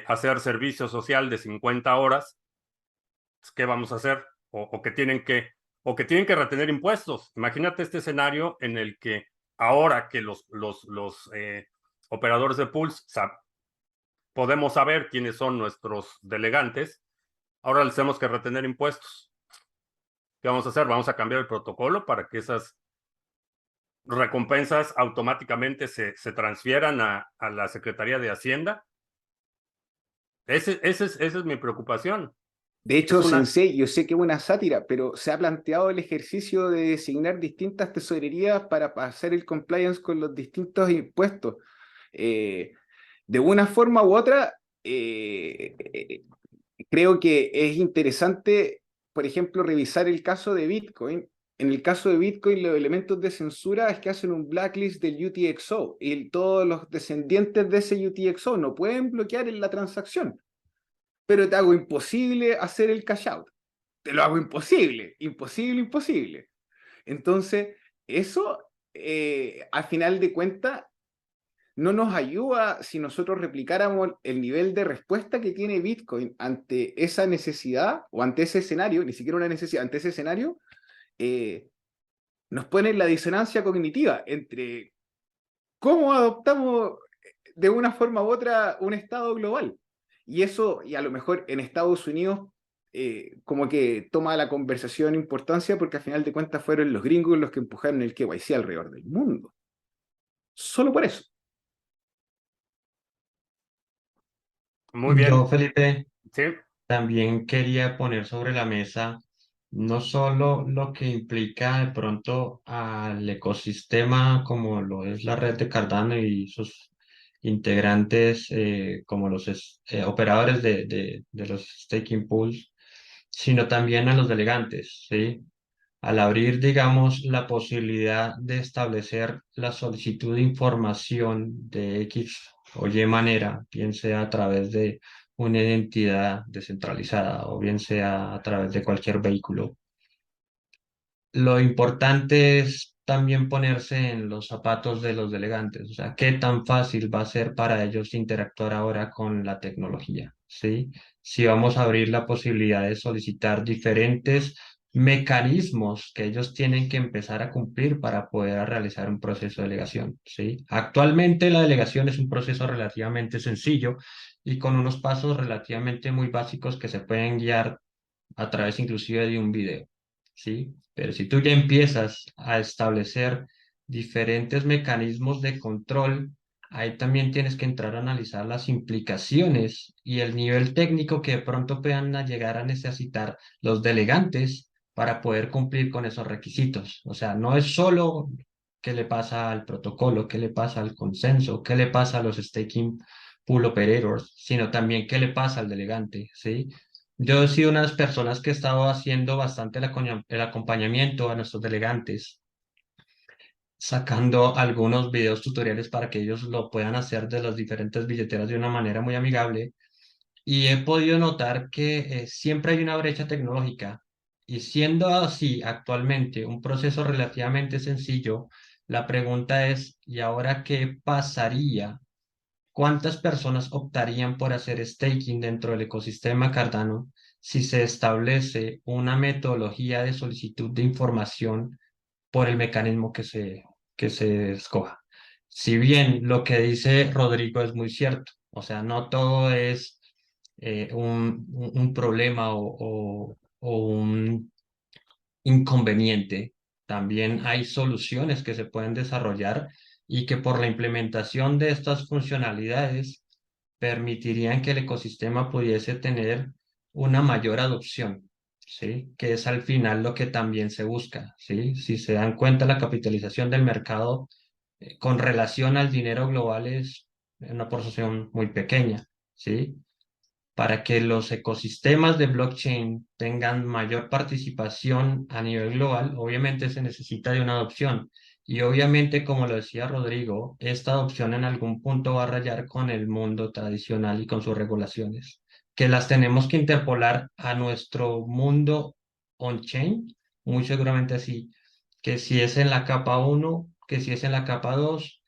hacer servicio social de 50 horas. ¿Qué vamos a hacer? O que tienen que retener impuestos. Imagínate este escenario en el que ahora que los operadores de pools podemos saber quiénes son nuestros delegantes, ahora les tenemos que retener impuestos. ¿Qué vamos a hacer? Vamos a cambiar el protocolo para que esas recompensas automáticamente se transfieran a la Secretaría de Hacienda. Esa es mi preocupación. De hecho, Es una- Sensei, yo sé que es una sátira, pero se ha planteado el ejercicio de designar distintas tesorerías para hacer el compliance con los distintos impuestos. De una forma u otra, creo que es interesante, por ejemplo, revisar el caso de Bitcoin. En el caso de Bitcoin, los elementos de censura es que hacen un blacklist del UTXO y todos los descendientes de ese UTXO no pueden bloquear en la transacción. Pero te hago imposible hacer el cash out. Te lo hago imposible, imposible, imposible. Entonces, eso, al final de cuentas, no nos ayuda si nosotros replicáramos el nivel de respuesta que tiene Bitcoin ante esa necesidad o ante ese escenario, ni siquiera una necesidad, ante ese escenario, nos pone en la disonancia cognitiva entre cómo adoptamos de una forma u otra un estado global. Y eso, y a lo mejor en Estados Unidos, como que toma la conversación importancia porque al final de cuentas fueron los gringos los que empujaron el KYC alrededor del mundo. Solo por eso. Muy bien. Yo, Felipe, Sí, también quería poner sobre la mesa no solo lo que implica de pronto al ecosistema como lo es la red de Cardano y sus integrantes como los operadores de los staking pools, sino también a los delegantes, ¿sí? Al abrir, digamos, la posibilidad de establecer la solicitud de información de X o Y manera, bien sea a través de una identidad descentralizada o bien sea a través de cualquier vehículo, lo importante es también ponerse en los zapatos de los delegantes, o sea, qué tan fácil va a ser para ellos interactuar ahora con la tecnología, ¿sí? Si vamos a abrir la posibilidad de solicitar diferentes mecanismos que ellos tienen que empezar a cumplir para poder realizar un proceso de delegación, ¿sí? Actualmente la delegación es un proceso relativamente sencillo y con unos pasos relativamente muy básicos que se pueden guiar a través inclusive de un video, ¿sí? Pero si tú ya empiezas a establecer diferentes mecanismos de control, ahí también tienes que entrar a analizar las implicaciones y el nivel técnico que de pronto puedan llegar a necesitar los delegantes para poder cumplir con esos requisitos. O sea, no es solo qué le pasa al protocolo, qué le pasa al consenso, qué le pasa a los staking pool operators, sino también qué le pasa al delegante, ¿sí? Yo he sido una de las personas que he estado haciendo bastante el acompañamiento a nuestros delegantes, sacando algunos videos tutoriales para que ellos lo puedan hacer de las diferentes billeteras de una manera muy amigable. Y he podido notar que siempre hay una brecha tecnológica. Y siendo así actualmente un proceso relativamente sencillo, la pregunta es, ¿y ahora qué pasaría? ¿Cuántas personas optarían por hacer staking dentro del ecosistema Cardano si se establece una metodología de solicitud de información por el mecanismo que se escoja? Si bien lo que dice Rodrigo es muy cierto, o sea, no todo es un problema o un inconveniente. También hay soluciones que se pueden desarrollar y que por la implementación de estas funcionalidades permitirían que el ecosistema pudiese tener una mayor adopción, ¿sí? Que es al final lo que también se busca, ¿sí? Si se dan cuenta, la capitalización del mercado con relación al dinero global es una porción muy pequeña, ¿sí? Para que los ecosistemas de blockchain tengan mayor participación a nivel global, obviamente se necesita de una adopción. Y obviamente, como lo decía Rodrigo, esta adopción en algún punto va a rayar con el mundo tradicional y con sus regulaciones, que las tenemos que interpolar a nuestro mundo on-chain, muy seguramente sí, que si es en la capa 1, que si es en la capa 2.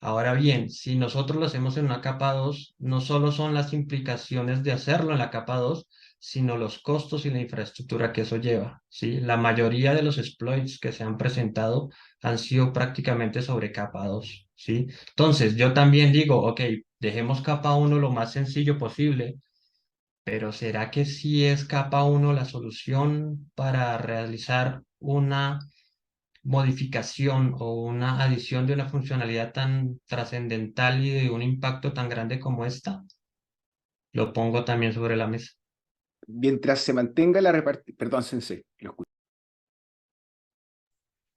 Ahora bien, si nosotros lo hacemos en una capa 2, no solo son las implicaciones de hacerlo en la capa 2, sino los costos y la infraestructura que eso lleva, ¿sí? La mayoría de los exploits que se han presentado han sido prácticamente sobre capa 2, ¿sí? Entonces, yo también digo, ok, dejemos capa 1 lo más sencillo posible, pero ¿será que sí es capa 1 la solución para realizar una modificación o una adición de una funcionalidad tan trascendental y de un impacto tan grande como esta? Lo pongo también sobre la mesa. Mientras se mantenga la repartición, perdón, Sensei, lo escucho.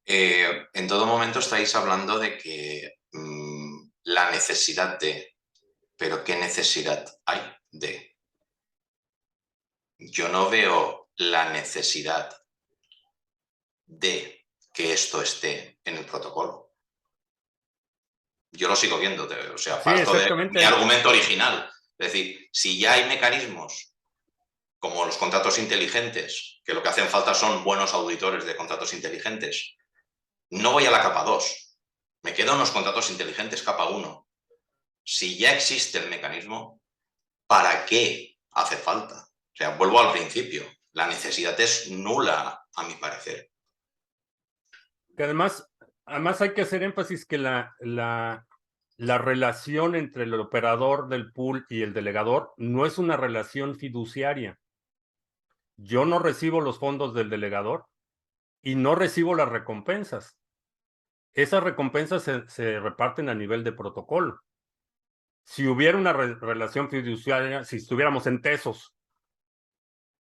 En todo momento estáis hablando de que la necesidad de, pero ¿qué necesidad hay de? Yo no veo la necesidad de que esto esté en el protocolo. Yo lo sigo viendo, o sea, Sí, parto de exactamente. mi argumento original. Es decir, si ya hay mecanismos como los contratos inteligentes, que lo que hacen falta son buenos auditores de contratos inteligentes, no voy a la capa 2, me quedo en los contratos inteligentes capa 1. Si ya existe el mecanismo, ¿para qué hace falta? O sea, vuelvo al principio, la necesidad es nula, a mi parecer. Que además hay que hacer énfasis que la relación entre el operador del pool y el delegador no es una relación fiduciaria. Yo no recibo los fondos del delegador y no recibo las recompensas. Esas recompensas se reparten a nivel de protocolo. Si hubiera una relación fiduciaria, si estuviéramos en Tesos,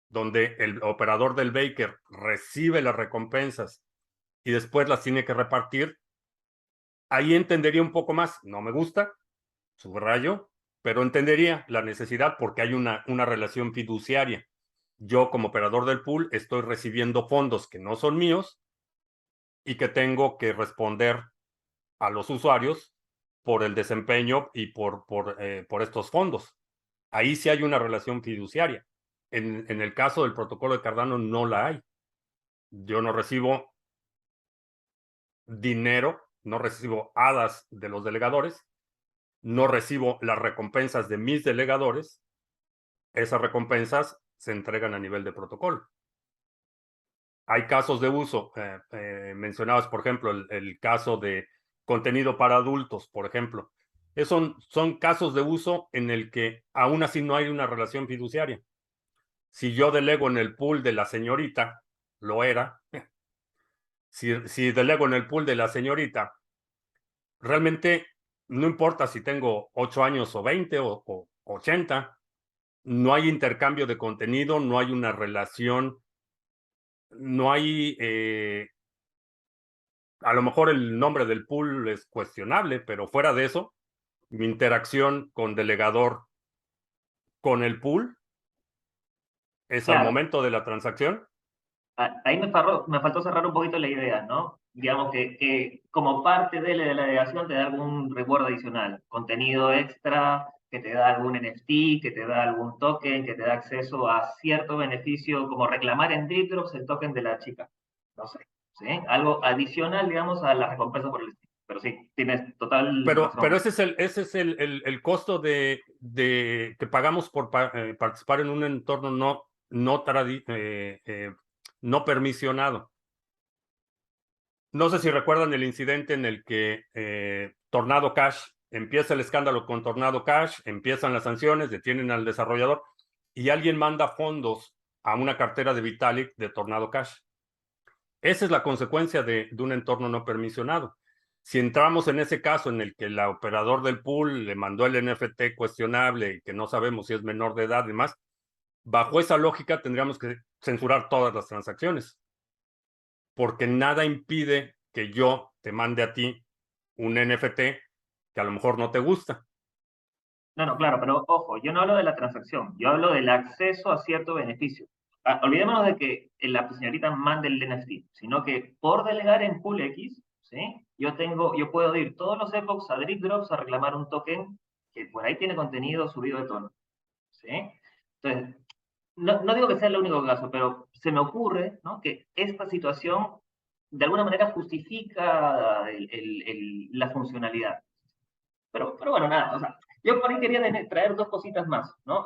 donde el operador del Baker recibe las recompensas y después las tiene que repartir, ahí entendería un poco más. No me gusta, subrayo, pero entendería la necesidad porque hay una relación fiduciaria. Yo, como operador del pool, estoy recibiendo fondos que no son míos y que tengo que responder a los usuarios por el desempeño y por estos fondos. Ahí sí hay una relación fiduciaria. En el caso del protocolo de Cardano no la hay. Yo no recibo dinero, no recibo hadas de los delegadores, no recibo las recompensas de mis delegadores. Esas recompensas se entregan a nivel de protocolo. Hay casos de uso. Mencionabas, por ejemplo, el caso de contenido para adultos, por ejemplo. Son casos de uso en el que aún así no hay una relación fiduciaria. Si yo delego en el pool de la señorita, lo era. Si delego en el pool de la señorita, realmente no importa si tengo 8 años o 20 o 80, no hay intercambio de contenido, no hay una relación, no hay, a lo mejor el nombre del pool es cuestionable, pero fuera de eso, mi interacción con delegador con el pool es al Claro, momento de la transacción. ahí me faltó cerrar un poquito la idea, ¿no? Digamos que como parte de la delegación te da algún reward adicional, contenido extra, que te da algún NFT, que te da algún token, que te da acceso a cierto beneficio, como reclamar en Dripdrops el token de la chica. No sé, ¿sí? Algo adicional, digamos, a la recompensa por el estilo. Pero sí, tienes total Pero razón. ese es el costo que pagamos por participar en un entorno no permisionado. No sé si recuerdan el incidente en el que Tornado Cash, empieza el escándalo con Tornado Cash, empiezan las sanciones, detienen al desarrollador y alguien manda fondos a una cartera de Vitalik de Tornado Cash. Esa es la consecuencia de un entorno no permisionado. Si entramos en ese caso en el que el operador del pool le mandó el NFT cuestionable y que no sabemos si es menor de edad y demás, bajo esa lógica tendríamos que censurar todas las transacciones, porque nada impide que yo te mande a ti un NFT que a lo mejor no te gusta. No, no, claro, pero ojo, yo no hablo de la transacción, yo hablo del acceso a cierto beneficio. Olvidémonos de que la señorita mande el NFT, sino que por delegar en Pool X, ¿sí? yo puedo ir todos los epochs a Drip Drops a reclamar un token que por ahí tiene contenido subido de tono, ¿sí? Entonces, no digo que sea el único caso, pero se me ocurre, ¿no?, que esta situación de alguna manera justifica la funcionalidad. Pero bueno, nada, o sea, yo por ahí quería traer dos cositas más, ¿no?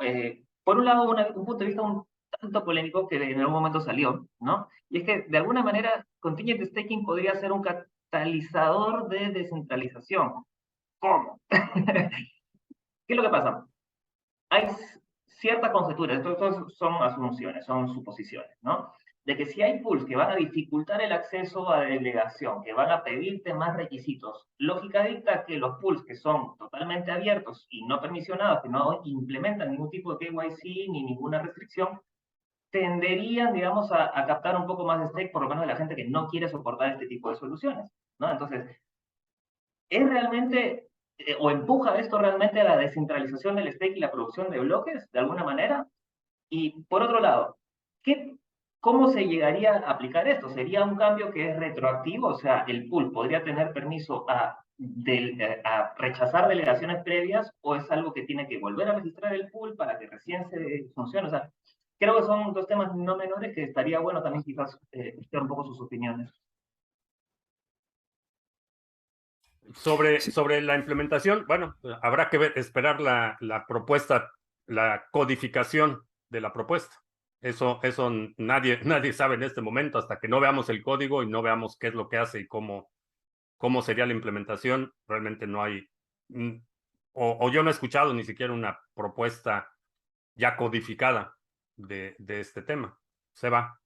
Por un lado, un punto de vista un tanto polémico que en algún momento salió, ¿no? Y es que de alguna manera Contingent Staking podría ser un catalizador de descentralización. ¿Cómo? ¿Qué es lo que pasa? Hay cierta conjetura, esto son asunciones, son suposiciones, ¿no? De que si hay pools que van a dificultar el acceso a delegación, que van a pedirte más requisitos, lógica dicta que los pools que son totalmente abiertos y no permisionados, que no implementan ningún tipo de KYC ni ninguna restricción, tenderían, digamos, a captar un poco más de stake, por lo menos de la gente que no quiere soportar este tipo de soluciones, ¿no? Entonces, ¿es realmente, o empuja esto realmente a la descentralización del stake y la producción de bloques, de alguna manera? Y por otro lado, ¿cómo se llegaría a aplicar esto? ¿Sería un cambio que es retroactivo? O sea, el pool podría tener permiso a rechazar delegaciones previas, o es algo que tiene que volver a registrar el pool para que recién se funcione. O sea, creo que son dos temas no menores que estaría bueno también quizás escuchar un poco sus opiniones. Sobre la implementación, bueno, habrá que esperar la propuesta, la codificación de la propuesta. Eso nadie sabe en este momento hasta que no veamos el código y no veamos qué es lo que hace y cómo sería la implementación. Realmente no hay, o yo no he escuchado ni siquiera una propuesta ya codificada de este tema. Se va.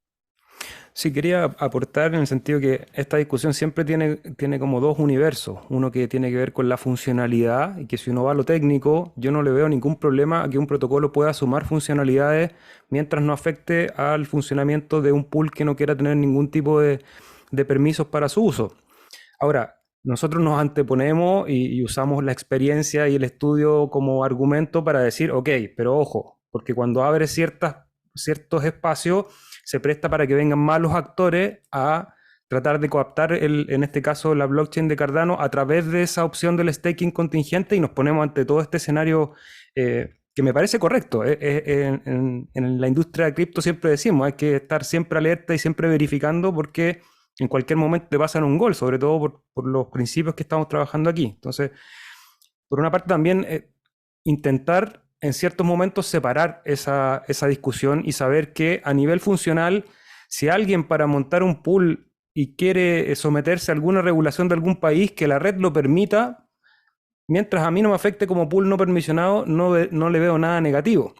Sí, quería aportar en el sentido que esta discusión siempre tiene como dos universos. Uno que tiene que ver con la funcionalidad y que si uno va a lo técnico, yo no le veo ningún problema a que un protocolo pueda sumar funcionalidades mientras no afecte al funcionamiento de un pool que no quiera tener ningún tipo de permisos para su uso. Ahora, nosotros nos anteponemos y usamos la experiencia y el estudio como argumento para decir, ok, pero ojo, porque cuando abres ciertos espacios se presta para que vengan malos actores a tratar de coaptar, en este caso, la blockchain de Cardano a través de esa opción del staking contingente, y nos ponemos ante todo este escenario que me parece correcto. En la industria de cripto siempre decimos, hay que estar siempre alerta y siempre verificando, porque en cualquier momento te pasan un gol, sobre todo por los principios que estamos trabajando aquí. Entonces, por una parte también intentar en ciertos momentos separar esa discusión y saber que a nivel funcional, si alguien para montar un pool y quiere someterse a alguna regulación de algún país, que la red lo permita, mientras a mí no me afecte como pool no permisionado, no le veo nada negativo.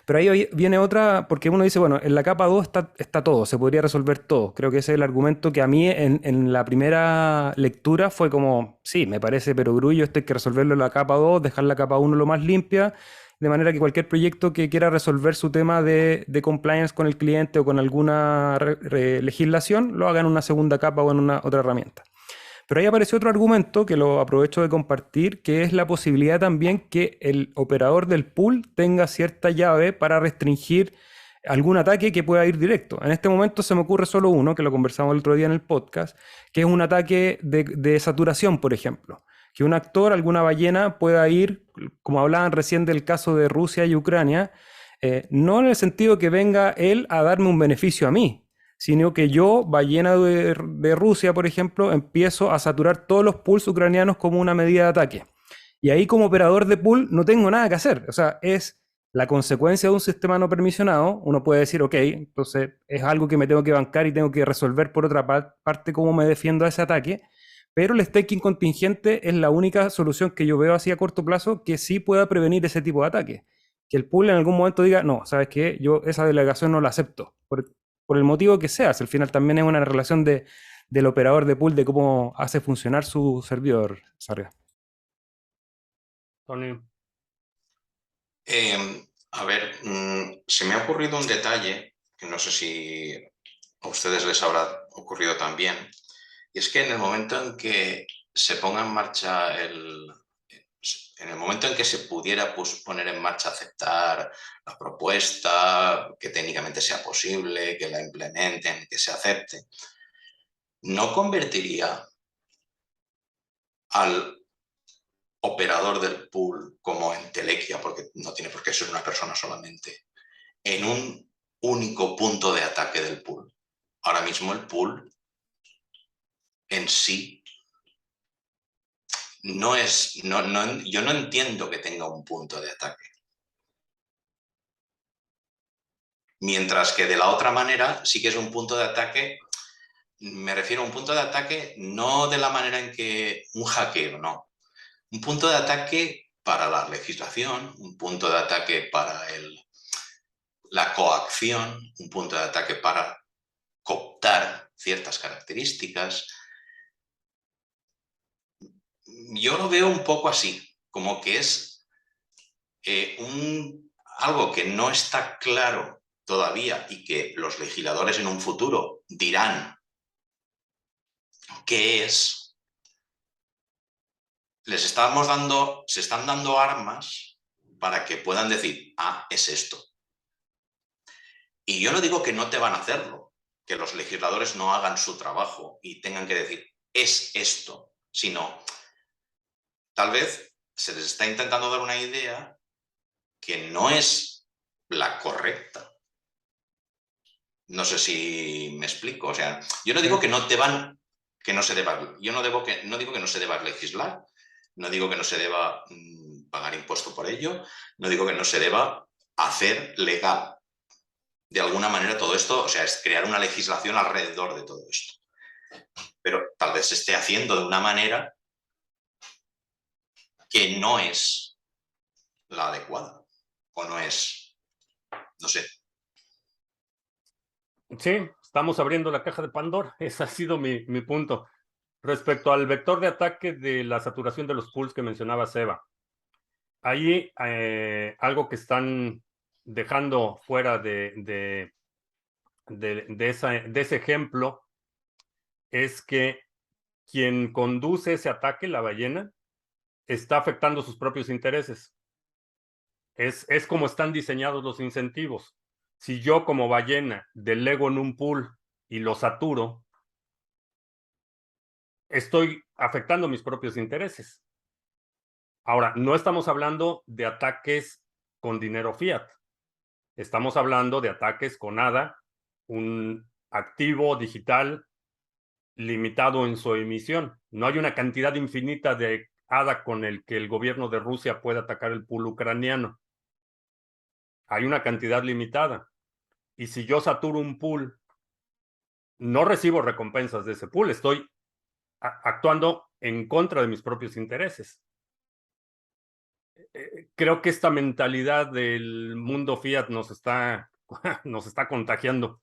Pero ahí viene otra, porque uno dice, bueno, en la capa 2 está todo, se podría resolver todo. Creo que ese es el argumento que a mí en la primera lectura fue como, sí, me parece perogrullo, esto hay que resolverlo en la capa 2, dejar la capa 1 lo más limpia, de manera que cualquier proyecto que quiera resolver su tema de compliance con el cliente o con alguna legislación, lo haga en una segunda capa o en una otra herramienta. Pero ahí apareció otro argumento que lo aprovecho de compartir, que es la posibilidad también que el operador del pool tenga cierta llave para restringir algún ataque que pueda ir directo. En este momento se me ocurre solo uno, que lo conversamos el otro día en el podcast, que es un ataque de saturación, por ejemplo. Que un actor, alguna ballena, pueda ir, como hablaban recién del caso de Rusia y Ucrania, no en el sentido que venga él a darme un beneficio a mí, sino que yo, ballena de Rusia, por ejemplo, empiezo a saturar todos los pools ucranianos como una medida de ataque. Y ahí, como operador de pool, no tengo nada que hacer. O sea, es la consecuencia de un sistema no permisionado. Uno puede decir, ok, entonces es algo que me tengo que bancar y tengo que resolver por otra parte cómo me defiendo a ese ataque. Pero el staking contingente es la única solución que yo veo así a corto plazo que sí pueda prevenir ese tipo de ataque. Que el pool en algún momento diga, no, ¿sabes qué? Yo esa delegación no la acepto. Por el motivo que sea. Al final también es una relación del operador de pool, de cómo hace funcionar su servidor, Sarga. Tony. A ver, se me ha ocurrido un detalle que no sé si a ustedes les habrá ocurrido también, y es que en el momento en que se ponga en marcha en el momento en que se pudiera poner en marcha, aceptar la propuesta, que técnicamente sea posible, que la implementen, que se acepte, ¿no convertiría al operador del pool como entelequia, porque no tiene por qué ser una persona solamente, en un único punto de ataque del pool. Ahora mismo el pool en sí no es, yo no entiendo que tenga un punto de ataque. Mientras que de la otra manera sí que es un punto de ataque, me refiero a un punto de ataque no de la manera en que un hackeo, no. Un punto de ataque para la legislación, un punto de ataque para la coacción, un punto de ataque para cooptar ciertas características. Yo lo veo un poco así, como que es algo que no está claro todavía y que los legisladores en un futuro dirán qué es. Se están dando armas para que puedan decir, ah, es esto. Y yo no digo que no te van a hacerlo, que los legisladores no hagan su trabajo y tengan que decir, es esto, sino tal vez se les está intentando dar una idea que no es la correcta. No sé si me explico. O sea, yo no digo que no se deba, no digo que no se deba legislar, no digo que no se deba pagar impuesto por ello, no digo que no se deba hacer legal de alguna manera todo esto, o sea, es crear una legislación alrededor de todo esto. Pero tal vez se esté haciendo de una manera que no es la adecuada o no es, no sé. Sí, estamos abriendo la caja de Pandora. Ese ha sido mi punto. Respecto al vector de ataque de la saturación de los pools que mencionaba Seba, ahí algo que están dejando fuera de ese ejemplo es que quien conduce ese ataque, la ballena, está afectando sus propios intereses. Es como están diseñados los incentivos. Si yo como ballena delego en un pool y lo saturo, estoy afectando mis propios intereses. Ahora, no estamos hablando de ataques con dinero fiat. Estamos hablando de ataques con ADA, un activo digital limitado en su emisión. No hay una cantidad infinita de ADA con el que el gobierno de Rusia pueda atacar el pool ucraniano. Hay una cantidad limitada. Y si yo saturo un pool, no recibo recompensas de ese pool. Estoy actuando en contra de mis propios intereses. Creo que esta mentalidad del mundo fiat nos está contagiando.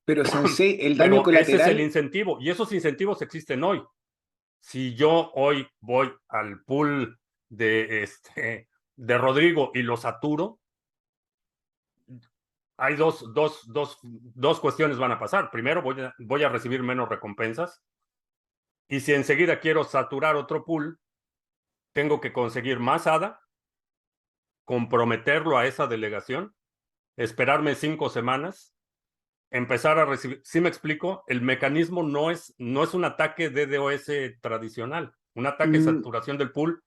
Pero Sensei, el daño Pero ese es el colateral, incentivo, y esos incentivos existen hoy. Si yo hoy voy al pool de Rodrigo y lo saturo, hay dos cuestiones van a pasar. Primero, voy a recibir menos recompensas. Y si enseguida quiero saturar otro pool, tengo que conseguir más ADA, comprometerlo a esa delegación, esperarme 5 semanas, empezar a recibir. ¿Sí me explico? El mecanismo no es un ataque DDoS tradicional. Un ataque de saturación del pool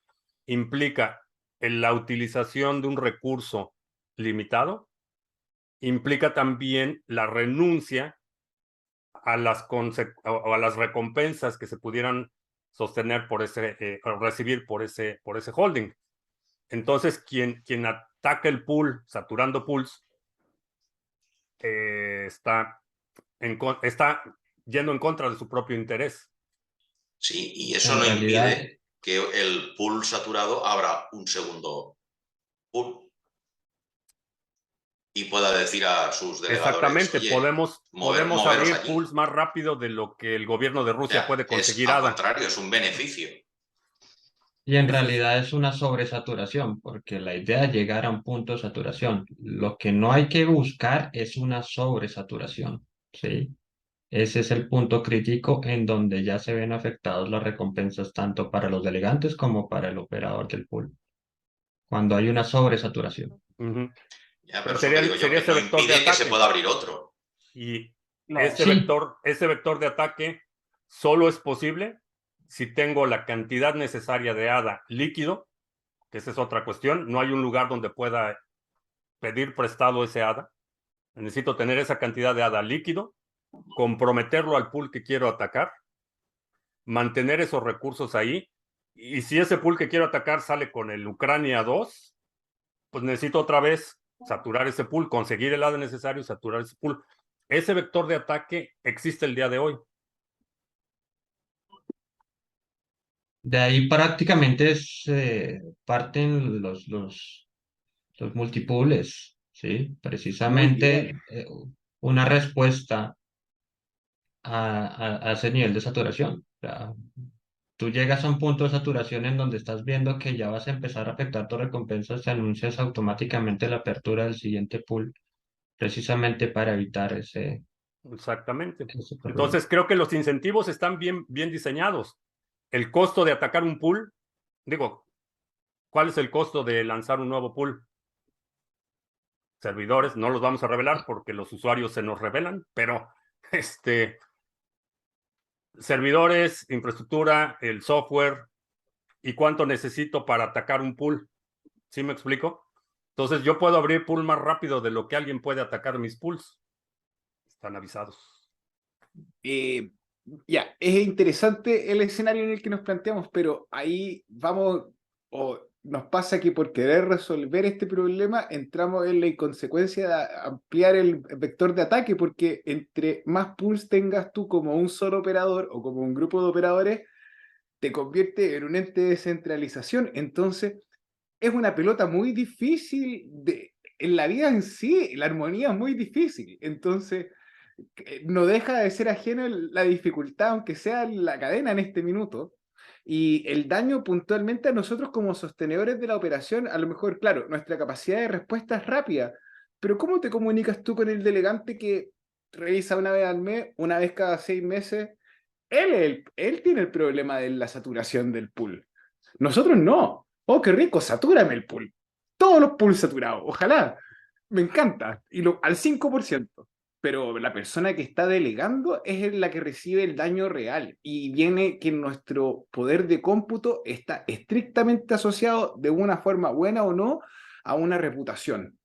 implica la utilización de un recurso limitado, implica también la renuncia a las recompensas que se pudieran sostener por recibir por ese holding. Entonces, quien ataca el pool, saturando pools, está yendo en contra de su propio interés. Sí, y eso En no realidad, impide que el pool saturado abra un segundo pool y pueda decir a sus delegadores, Exactamente, oye, podemos moveros abrir allí. pools más rápido de lo que el gobierno de O Rusia sea, puede conseguir al ADA. contrario, es un beneficio. y en realidad es una sobresaturación, porque la idea es llegar a un punto de saturación. Lo que no hay que buscar es una sobresaturación, ¿sí? Ese es el punto crítico en donde ya se ven afectadas las recompensas tanto para los delegantes como para el operador del pool, cuando hay una sobresaturación. Uh-huh. Ya, Pero pero es lo que digo yo, sería que ese no vector de impide que se ataque. pueda abrir otro. Y Claro. ese Sí. vector de ataque solo es posible si tengo la cantidad necesaria de ADA líquido, que esa es otra cuestión. No hay un lugar donde pueda pedir prestado ese ADA. Necesito tener esa cantidad de ADA líquido, comprometerlo al pool que quiero atacar, mantener esos recursos ahí. Y si ese pool que quiero atacar sale con el Ucrania 2, pues necesito otra vez saturar ese pool, conseguir el ADA necesario, saturar ese pool. Ese vector de ataque existe el día de hoy. De ahí prácticamente parten los multipools, ¿sí? Muy Precisamente bien. una respuesta a ese nivel de saturación. O sea, tú llegas a un punto de saturación en donde estás viendo que ya vas a empezar a afectar tus recompensas, te anuncias automáticamente la apertura del siguiente pool, precisamente para evitar Exactamente. ese problema. Entonces, creo que los incentivos están bien diseñados. El costo de atacar un pool, digo, ¿cuál es el costo de lanzar un nuevo pool? Servidores, no los vamos a revelar porque los usuarios se nos revelan, pero servidores, infraestructura, el software y cuánto necesito para atacar un pool. ¿Sí me explico? Entonces, yo puedo abrir pool más rápido de lo que alguien puede atacar mis pools. Están avisados. Eh, ya, es interesante el escenario en el que nos planteamos, pero ahí vamos, o nos pasa que por querer resolver este problema entramos en la inconsecuencia de ampliar el vector de ataque, porque entre más pools tengas tú como un solo operador o como un grupo de operadores, te convierte en un ente de descentralización. Entonces, es una pelota muy difícil en la vida en sí, la armonía es muy difícil. Entonces, no deja de ser ajeno la dificultad, aunque sea la cadena en este minuto, y el daño puntualmente a nosotros como sostenedores de la operación. A lo mejor, claro, nuestra capacidad de respuesta es rápida, pero ¿cómo te comunicas tú con el delegante que revisa una vez al mes, una vez cada 6 meses? Él tiene el problema de la saturación del pool. Nosotros no. Oh, qué rico, satúrame el pool. Todos los pools saturados, ojalá. Me encanta. Al 5%. Pero la persona que está delegando es la que recibe el daño real. Y viene que nuestro poder de cómputo está estrictamente asociado, de una forma buena o no, a una reputación.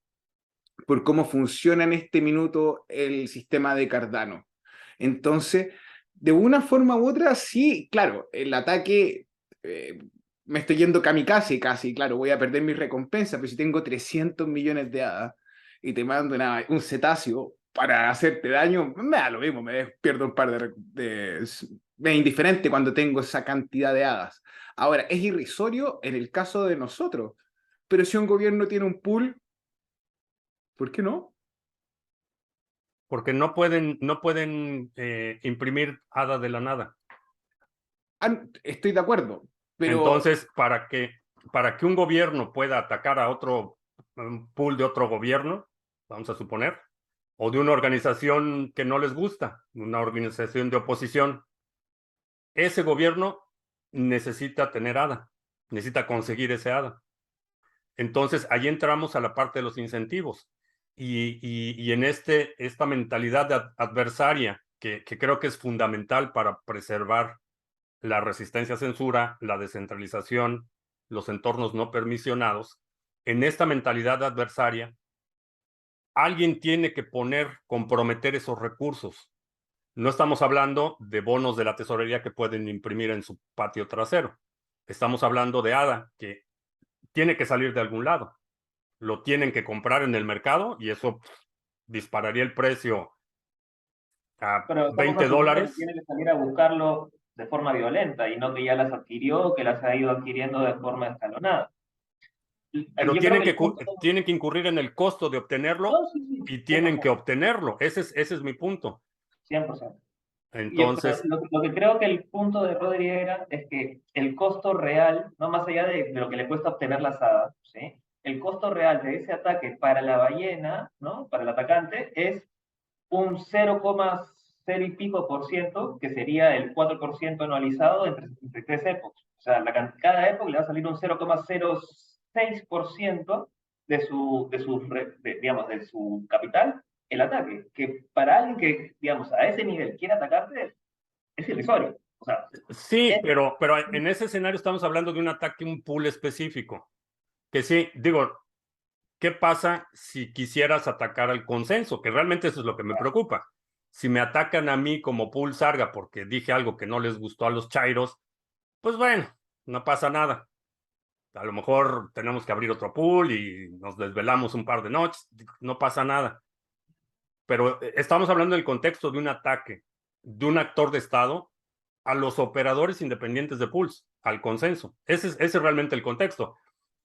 Por cómo funciona en este minuto el sistema de Cardano. Entonces, de una forma u otra, sí, claro, el ataque, me estoy yendo kamikaze casi, claro, voy a perder mi recompensa, pero si tengo 300 millones de hadas y te mando un cetáceo para hacerte daño, me da lo mismo, pierdo un par me es indiferente cuando tengo esa cantidad de hadas. Ahora, es irrisorio en el caso de nosotros, pero si un gobierno tiene un pool, ¿por qué no? Porque no pueden imprimir ADA de la nada. Estoy de acuerdo, pero Entonces, para que un gobierno pueda atacar a otro pool de otro gobierno, vamos a suponer, o de una organización que no les gusta, una organización de oposición, ese gobierno necesita tener ADA, necesita conseguir ese ADA. Entonces, ahí entramos a la parte de los incentivos. Y en esta mentalidad adversaria, que creo que es fundamental para preservar la resistencia a censura, la descentralización, los entornos no permisionados, en esta mentalidad adversaria, alguien tiene que comprometer esos recursos. No estamos hablando de bonos de la tesorería que pueden imprimir en su patio trasero. Estamos hablando de ADA, que tiene que salir de algún lado. Lo tienen que comprar en el mercado y eso dispararía el precio a Pero estamos asumiendo que $20. tiene que salir a buscarlo de forma violenta y no que ya las adquirió o que las ha ido adquiriendo de forma escalonada. Pero Yo creo tienen que el que, punto... tienen que incurrir en el costo de obtenerlo No, sí, sí, y tienen que 100%. obtenerlo. Ese es mi punto. 100%. Pero Entonces, lo que creo que el punto de Rodri era es que el costo real, no más allá de lo que le cuesta obtener las hadas, ¿sí? El costo real de ese ataque para la ballena, ¿no? Para el atacante, es un 0,0 y pico por ciento, que sería el 4% anualizado entre tres épocas. O sea, cada época le va a salir un 0,06% digamos, de su capital el ataque, que para alguien que, digamos, a ese nivel quiere atacarte, es irrisorio. O sea, Sí, pero en ese escenario estamos hablando de un ataque, un pool específico. Que sí, digo, ¿qué pasa si quisieras atacar al consenso? Que realmente eso es lo que me preocupa. Si me atacan a mí como pool Sarga porque dije algo que no les gustó a los chairos, pues bueno, no pasa nada. A lo mejor tenemos que abrir otro pool y nos desvelamos un par de noches, no pasa nada. Pero estamos hablando del contexto de un ataque de un actor de Estado a los operadores independientes de pools, al consenso. Ese es realmente el contexto.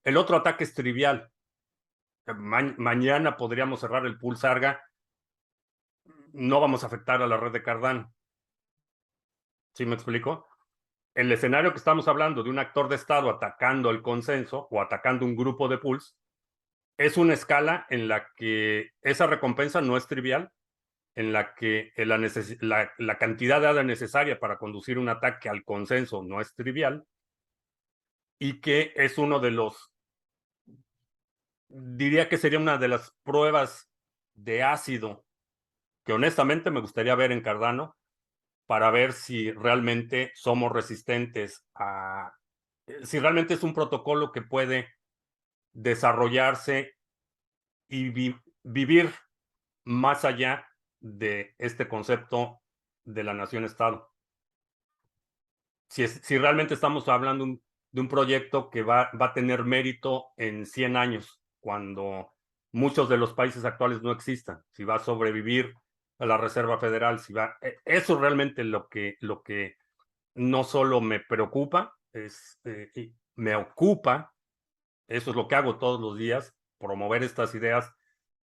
El otro ataque es trivial. Mañana podríamos cerrar el pool Sarga, no vamos a afectar a la red de Cardano. ¿Sí me explico? El escenario que estamos hablando de un actor de Estado atacando el consenso o atacando un grupo de pools es una escala en la que esa recompensa no es trivial, en la que la cantidad de ADA necesaria para conducir un ataque al consenso no es trivial y que es uno de los, diría que sería una de las pruebas de ácido que honestamente me gustaría ver en Cardano para ver si realmente somos resistentes si realmente es un protocolo que puede desarrollarse y vivir más allá de este concepto de la nación-estado. Si realmente estamos hablando de un proyecto que va a tener mérito en 100 años, cuando muchos de los países actuales no existan, si va a sobrevivir a la Reserva Federal, si va, eso es realmente lo que no solo me preocupa, me ocupa, eso es lo que hago todos los días, promover estas ideas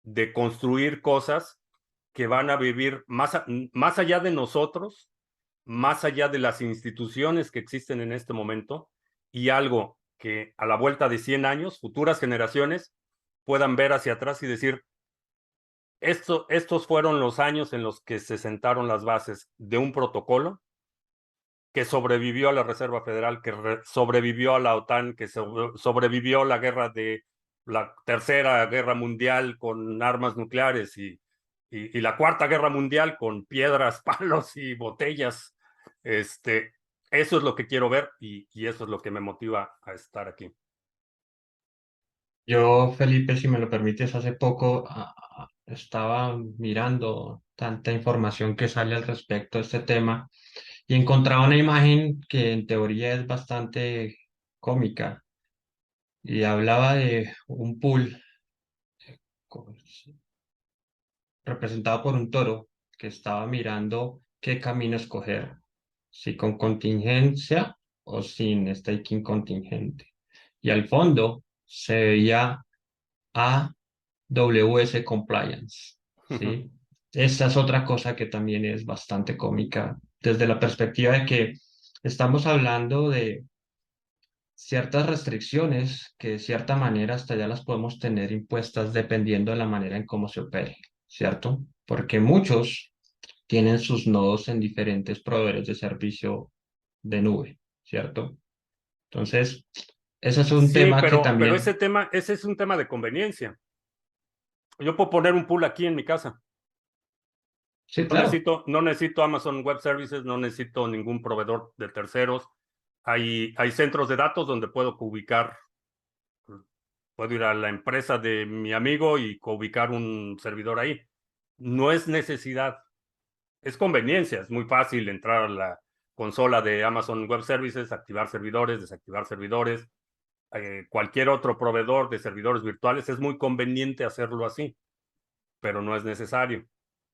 de construir cosas que van a vivir más allá de nosotros, más allá de las instituciones que existen en este momento, y algo que a la vuelta de 100 años, futuras generaciones puedan ver hacia atrás y decir, estos fueron los años en los que se sentaron las bases de un protocolo que sobrevivió a la Reserva Federal, que sobrevivió a la OTAN, que sobrevivió a la guerra de la Tercera Guerra Mundial con armas nucleares y la Cuarta Guerra Mundial con piedras, palos y botellas. Eso es lo que quiero ver y eso es lo que me motiva a estar aquí. Yo, Felipe, si me lo permites, hace poco estaba mirando tanta información que sale al respecto de este tema y encontraba una imagen que en teoría es bastante cómica y hablaba de un pool co- representado por un toro que estaba mirando qué camino escoger, si con contingencia o sin staking contingente. Y al fondo se veía AWS Compliance, ¿sí? Esta es otra cosa que también es bastante cómica desde la perspectiva de que estamos hablando de ciertas restricciones que de cierta manera hasta ya las podemos tener impuestas dependiendo de la manera en cómo se opere, ¿cierto? Porque muchos tienen sus nodos en diferentes proveedores de servicio de nube, ¿cierto? Entonces, ese es un Sí, tema que pero también, ese es un tema de conveniencia. Yo puedo poner un pool aquí en mi casa. sí, claro, No necesito Amazon Web Services, no necesito ningún proveedor de terceros. Hay centros de datos donde puedo ubicar, puedo ir a la empresa de mi amigo y ubicar un servidor ahí. No es necesidad, es conveniencia, es muy fácil entrar a la consola de Amazon Web Services, activar servidores, desactivar servidores. Cualquier otro proveedor de servidores virtuales es muy conveniente hacerlo así, pero no es necesario.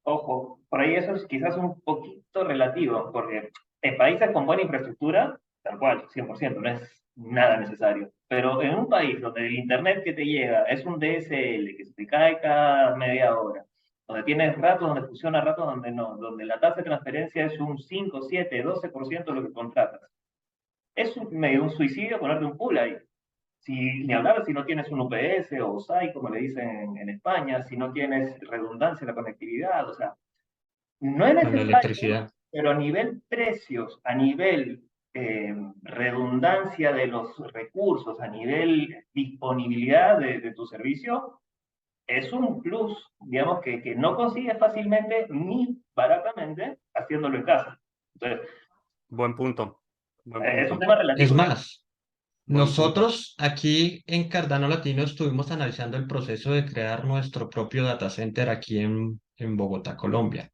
ojo, por ahí eso es quizás un poquito relativo, porque en países con buena infraestructura, tal cual, 100%, no es nada necesario. Pero en un país donde el internet que te llega es un DSL que se te cae cada media hora, donde tienes ratos donde funciona, ratos donde no, donde la tasa de transferencia es un 5, 7, 12% de lo que contratas. Es medio un suicidio ponerte un pool ahí. Ni hablar si no tienes un UPS o SAI, como le dicen en España, si no tienes redundancia en la conectividad, o sea, no es con la necesario, electricidad. pero a nivel precios, a nivel redundancia de los recursos, a nivel disponibilidad de tu servicio, es un plus, digamos, que no consigues fácilmente ni baratamente haciéndolo en casa. Entonces, Buen punto. Buen Es un punto. tema Es relativo, ¿eh? más, Buen punto. nosotros aquí en Cardano Latino estuvimos analizando el proceso de crear nuestro propio data center aquí en Bogotá, Colombia.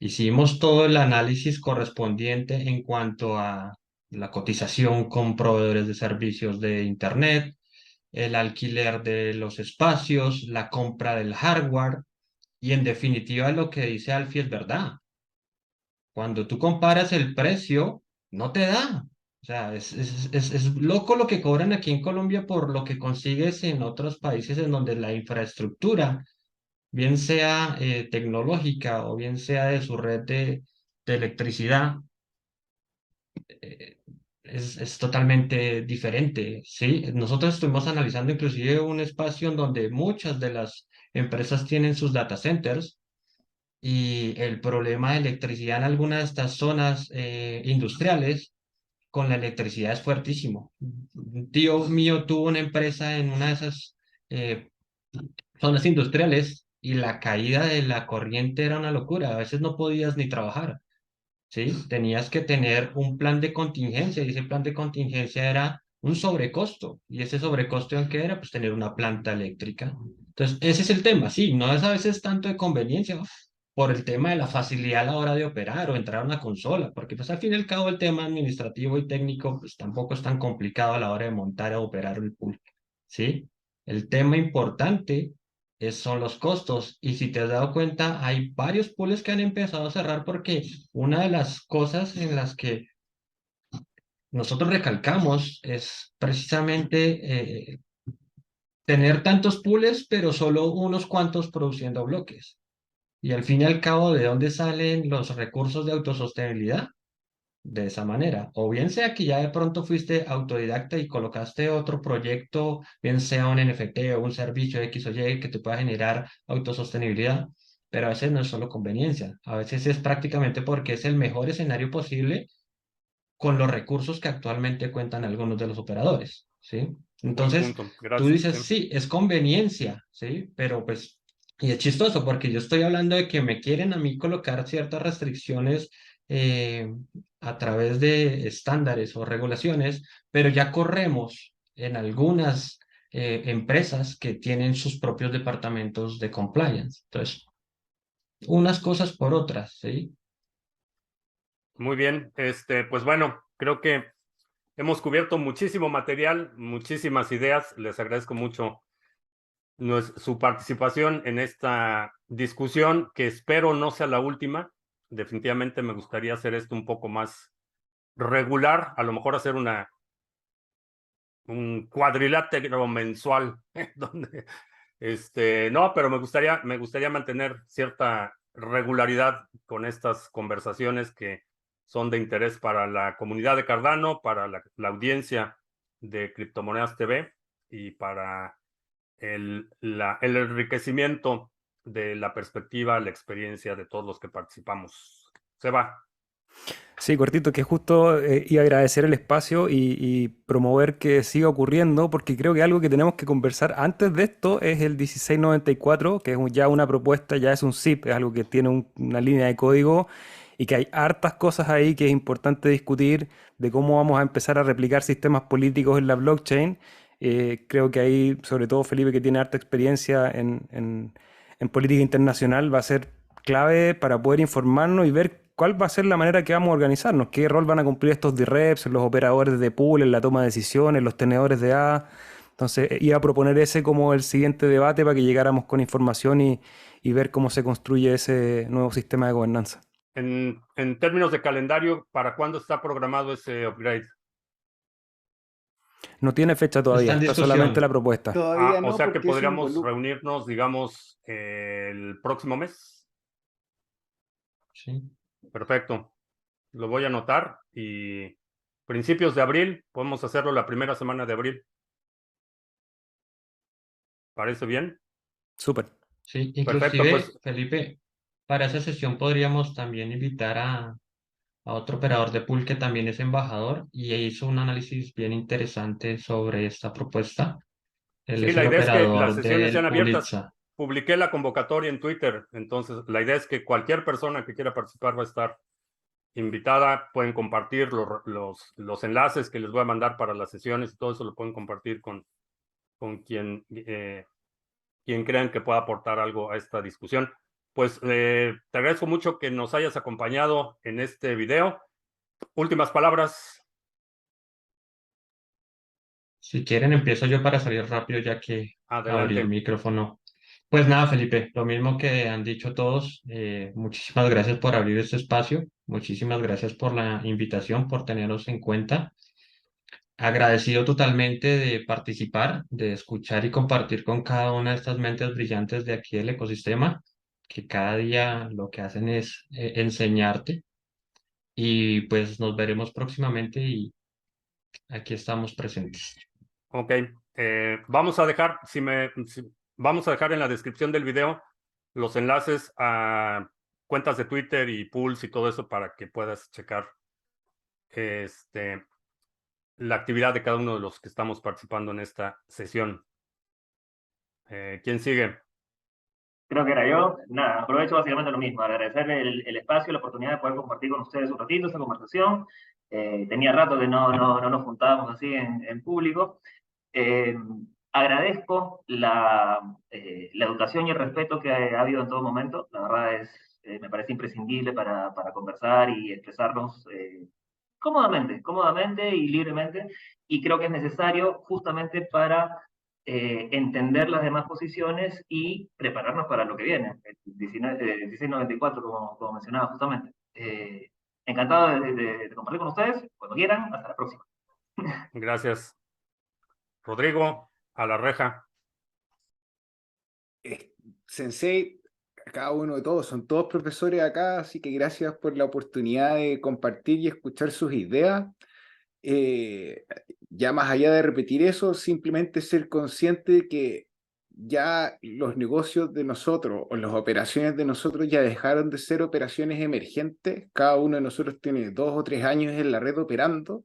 Hicimos todo el análisis correspondiente en cuanto a la cotización con proveedores de servicios de Internet, el alquiler de los espacios, la compra del hardware y en definitiva lo que dice Alfie es verdad. Cuando tú comparas el precio, no te da. O sea, es loco lo que cobran aquí en Colombia por lo que consigues en otros países en donde la infraestructura, bien sea tecnológica o bien sea de su red de electricidad, eh, es totalmente diferente, ¿sí? Nosotros estuvimos analizando inclusive un espacio en donde muchas de las empresas tienen sus data centers y el problema de electricidad en algunas de estas zonas industriales con la electricidad es fuertísimo. Un tío mío tuvo una empresa en una de esas eh, zonas industriales y la caída de la corriente era una locura. A veces no podías ni trabajar, ¿sí? Tenías que tener un plan de contingencia y ese plan de contingencia era un sobrecosto. ¿Y ese sobrecosto en qué era? Pues tener una planta eléctrica. Entonces, ese es el tema, sí, no es a veces tanto de conveniencia, ¿no? Por el tema de la facilidad a la hora de operar o entrar a una consola, porque pues al fin y al cabo el tema administrativo y técnico pues tampoco es tan complicado a la hora de montar o operar el pool, ¿sí? El tema importante son los costos y si te has dado cuenta hay varios pools que han empezado a cerrar porque una de las cosas en las que nosotros recalcamos es precisamente tener tantos pools pero solo unos cuantos produciendo bloques. Y al fin y al cabo, ¿de dónde salen los recursos de autosostenibilidad? De esa manera. O bien sea que ya de pronto fuiste autodidacta y colocaste otro proyecto, bien sea un NFT o un servicio X o Y que te pueda generar autosostenibilidad, pero a veces no es solo conveniencia, a veces es prácticamente porque es el mejor escenario posible con los recursos que actualmente cuentan algunos de los operadores, ¿sí? Buen Entonces, punto. tú Gracias. dices, Sí. sí, es conveniencia, ¿sí? Pero pues, y es chistoso porque yo estoy hablando de que me quieren a mí colocar ciertas restricciones eh, a través de estándares o regulaciones, pero ya corremos en algunas empresas que tienen sus propios departamentos de compliance. Entonces, unas cosas por otras, ¿sí? Muy bien. Pues bueno, creo que hemos cubierto muchísimo material, muchísimas ideas. Les agradezco mucho su participación en esta discusión, que espero no sea la última. Definitivamente me gustaría hacer esto un poco más regular, a lo mejor hacer un cuadrilátero mensual, donde, no, pero me gustaría mantener cierta regularidad con estas conversaciones que son de interés para la comunidad de Cardano, para la audiencia de Criptomonedas TV y para el enriquecimiento de la perspectiva, la experiencia de todos los que participamos. Seba. Sí, cortito, que justo y agradecer el espacio y promover que siga ocurriendo, porque creo que algo que tenemos que conversar antes de esto es el 1694, que es ya una propuesta, ya es un zip, es algo que tiene una línea de código y que hay hartas cosas ahí que es importante discutir de cómo vamos a empezar a replicar sistemas políticos en la blockchain. Creo que ahí, sobre todo Felipe, que tiene harta experiencia en política internacional, va a ser clave para poder informarnos y ver cuál va a ser la manera que vamos a organizarnos, qué rol van a cumplir estos DREPs, los operadores de pool, en la toma de decisiones, los tenedores de A. Entonces, iba a proponer ese como el siguiente debate para que llegáramos con información y ver cómo se construye ese nuevo sistema de gobernanza. En términos de calendario, ¿para cuándo está programado ese upgrade? No tiene fecha Está todavía, en está solamente discusión. la propuesta. Todavía O no, sea que porque eso podríamos involucra. reunirnos, digamos, el próximo mes. Sí. Perfecto. Lo voy a anotar y principios de abril, podemos hacerlo la primera semana de abril. ¿Parece bien? Súper. Sí, Perfecto, inclusive, pues Felipe, para esa sesión podríamos también invitar a otro operador de pool que también es embajador y hizo un análisis bien interesante sobre esta propuesta. Él sí, es la el idea es que las operador sesiones del sean pool abiertas. ITSA. Publiqué la convocatoria en Twitter, entonces la idea es que cualquier persona que quiera participar va a estar invitada. Pueden compartir los enlaces que les voy a mandar para las sesiones y todo eso lo pueden compartir con quien crean que pueda aportar algo a esta discusión. Pues te agradezco mucho que nos hayas acompañado en este video. Últimas palabras. Si quieren, empiezo yo para salir rápido, ya que abrí el Adelante. micrófono. Pues nada, Felipe, lo mismo que han dicho todos, muchísimas gracias por abrir este espacio, muchísimas gracias por la invitación, por tenernos en cuenta. Agradecido totalmente de participar, de escuchar y compartir con cada una de estas mentes brillantes de aquí del ecosistema, que cada día lo que hacen es enseñarte. Y pues nos veremos próximamente y aquí estamos presentes. Ok. Vamos a dejar, vamos a dejar en la descripción del video los enlaces a cuentas de Twitter y Pulse y todo eso para que puedas checar la actividad de cada uno de los que estamos participando en esta sesión. ¿Quién sigue? Creo que era yo. Nada, aprovecho básicamente lo mismo, agradecer el espacio, la oportunidad de poder compartir con ustedes un ratito esta conversación. Tenía rato que no nos juntábamos así en público. Eh, Agradezco la educación y el respeto que ha habido en todo momento. La verdad me parece imprescindible para conversar y expresarnos cómodamente y libremente. Y creo que es necesario justamente para entender las demás posiciones y prepararnos para lo que viene, el 1694, como mencionaba justamente. Encantado de compartir con ustedes. Cuando quieran, hasta la próxima. Gracias. Rodrigo, a la reja. Sensei, cada uno de todos, son todos profesores acá, así que gracias por la oportunidad de compartir y escuchar sus ideas. Ya más allá de repetir eso, simplemente ser consciente de que ya los negocios de nosotros o las operaciones de nosotros ya dejaron de ser operaciones emergentes. Cada uno de nosotros tiene 2 o 3 años en la red operando.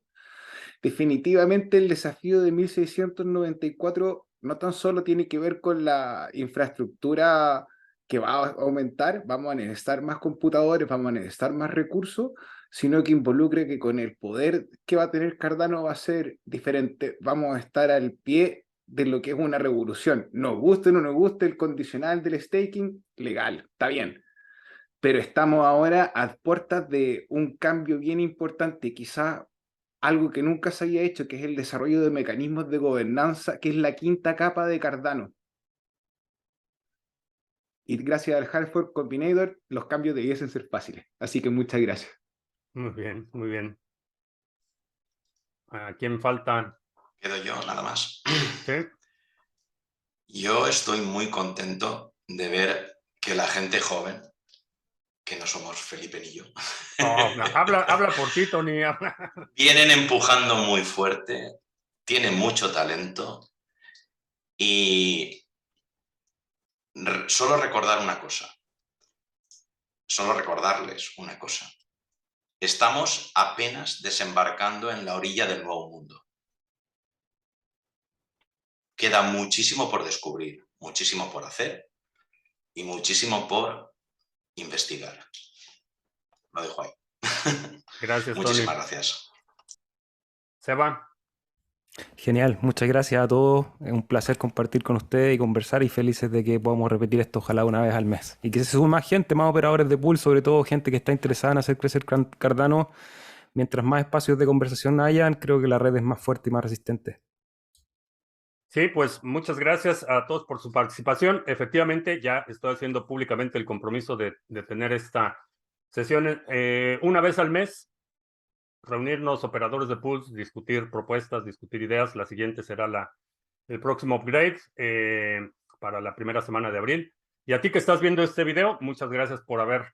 Definitivamente el desafío de 1694 no tan solo tiene que ver con la infraestructura que va a aumentar, vamos a necesitar más computadores, vamos a necesitar más recursos, sino que involucre que con el poder que va a tener Cardano va a ser diferente, vamos a estar al pie de lo que es una revolución. Nos guste o no nos guste el condicional del staking, legal, está bien. Pero estamos ahora a puertas de un cambio bien importante, quizá algo que nunca se había hecho, que es el desarrollo de mecanismos de gobernanza, que es la quinta capa de Cardano. Y gracias al Hardfork Combinator, los cambios debiesen ser fáciles. Así que muchas gracias. Muy bien, muy bien. ¿A quién falta? Quedo yo, nada más. ¿Sí? Yo estoy muy contento de ver que la gente joven, que no somos Felipe ni yo, Habla por ti, Tony. vienen empujando muy fuerte, tienen mucho talento y solo recordarles una cosa. Estamos apenas desembarcando en la orilla del nuevo mundo. Queda muchísimo por descubrir, muchísimo por hacer y muchísimo por investigar. Lo dejo ahí. Gracias, Tony. Muchísimas gracias. Seba. Genial, muchas gracias a todos. Es un placer compartir con ustedes y conversar y felices de que podamos repetir esto ojalá una vez al mes. Y que se sume más gente, más operadores de pool, sobre todo gente que está interesada en hacer crecer Cardano. Mientras más espacios de conversación hayan, creo que la red es más fuerte y más resistente. Sí, pues muchas gracias a todos por su participación. Efectivamente, ya estoy haciendo públicamente el compromiso de tener esta sesión una vez al mes. Reunirnos operadores de pools, discutir propuestas, discutir ideas. La siguiente será el próximo upgrade para la primera semana de abril. Y a ti que estás viendo este video, muchas gracias por haber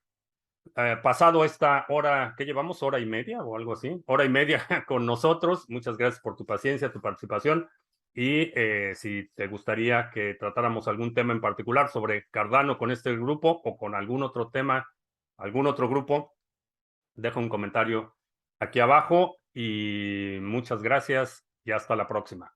pasado esta hora, ¿qué llevamos? ¿Hora y media o algo así? Hora y media con nosotros. Muchas gracias por tu paciencia, tu participación. Y si te gustaría que tratáramos algún tema en particular sobre Cardano con este grupo o con algún otro tema, algún otro grupo, deja un comentario aquí abajo y muchas gracias y hasta la próxima.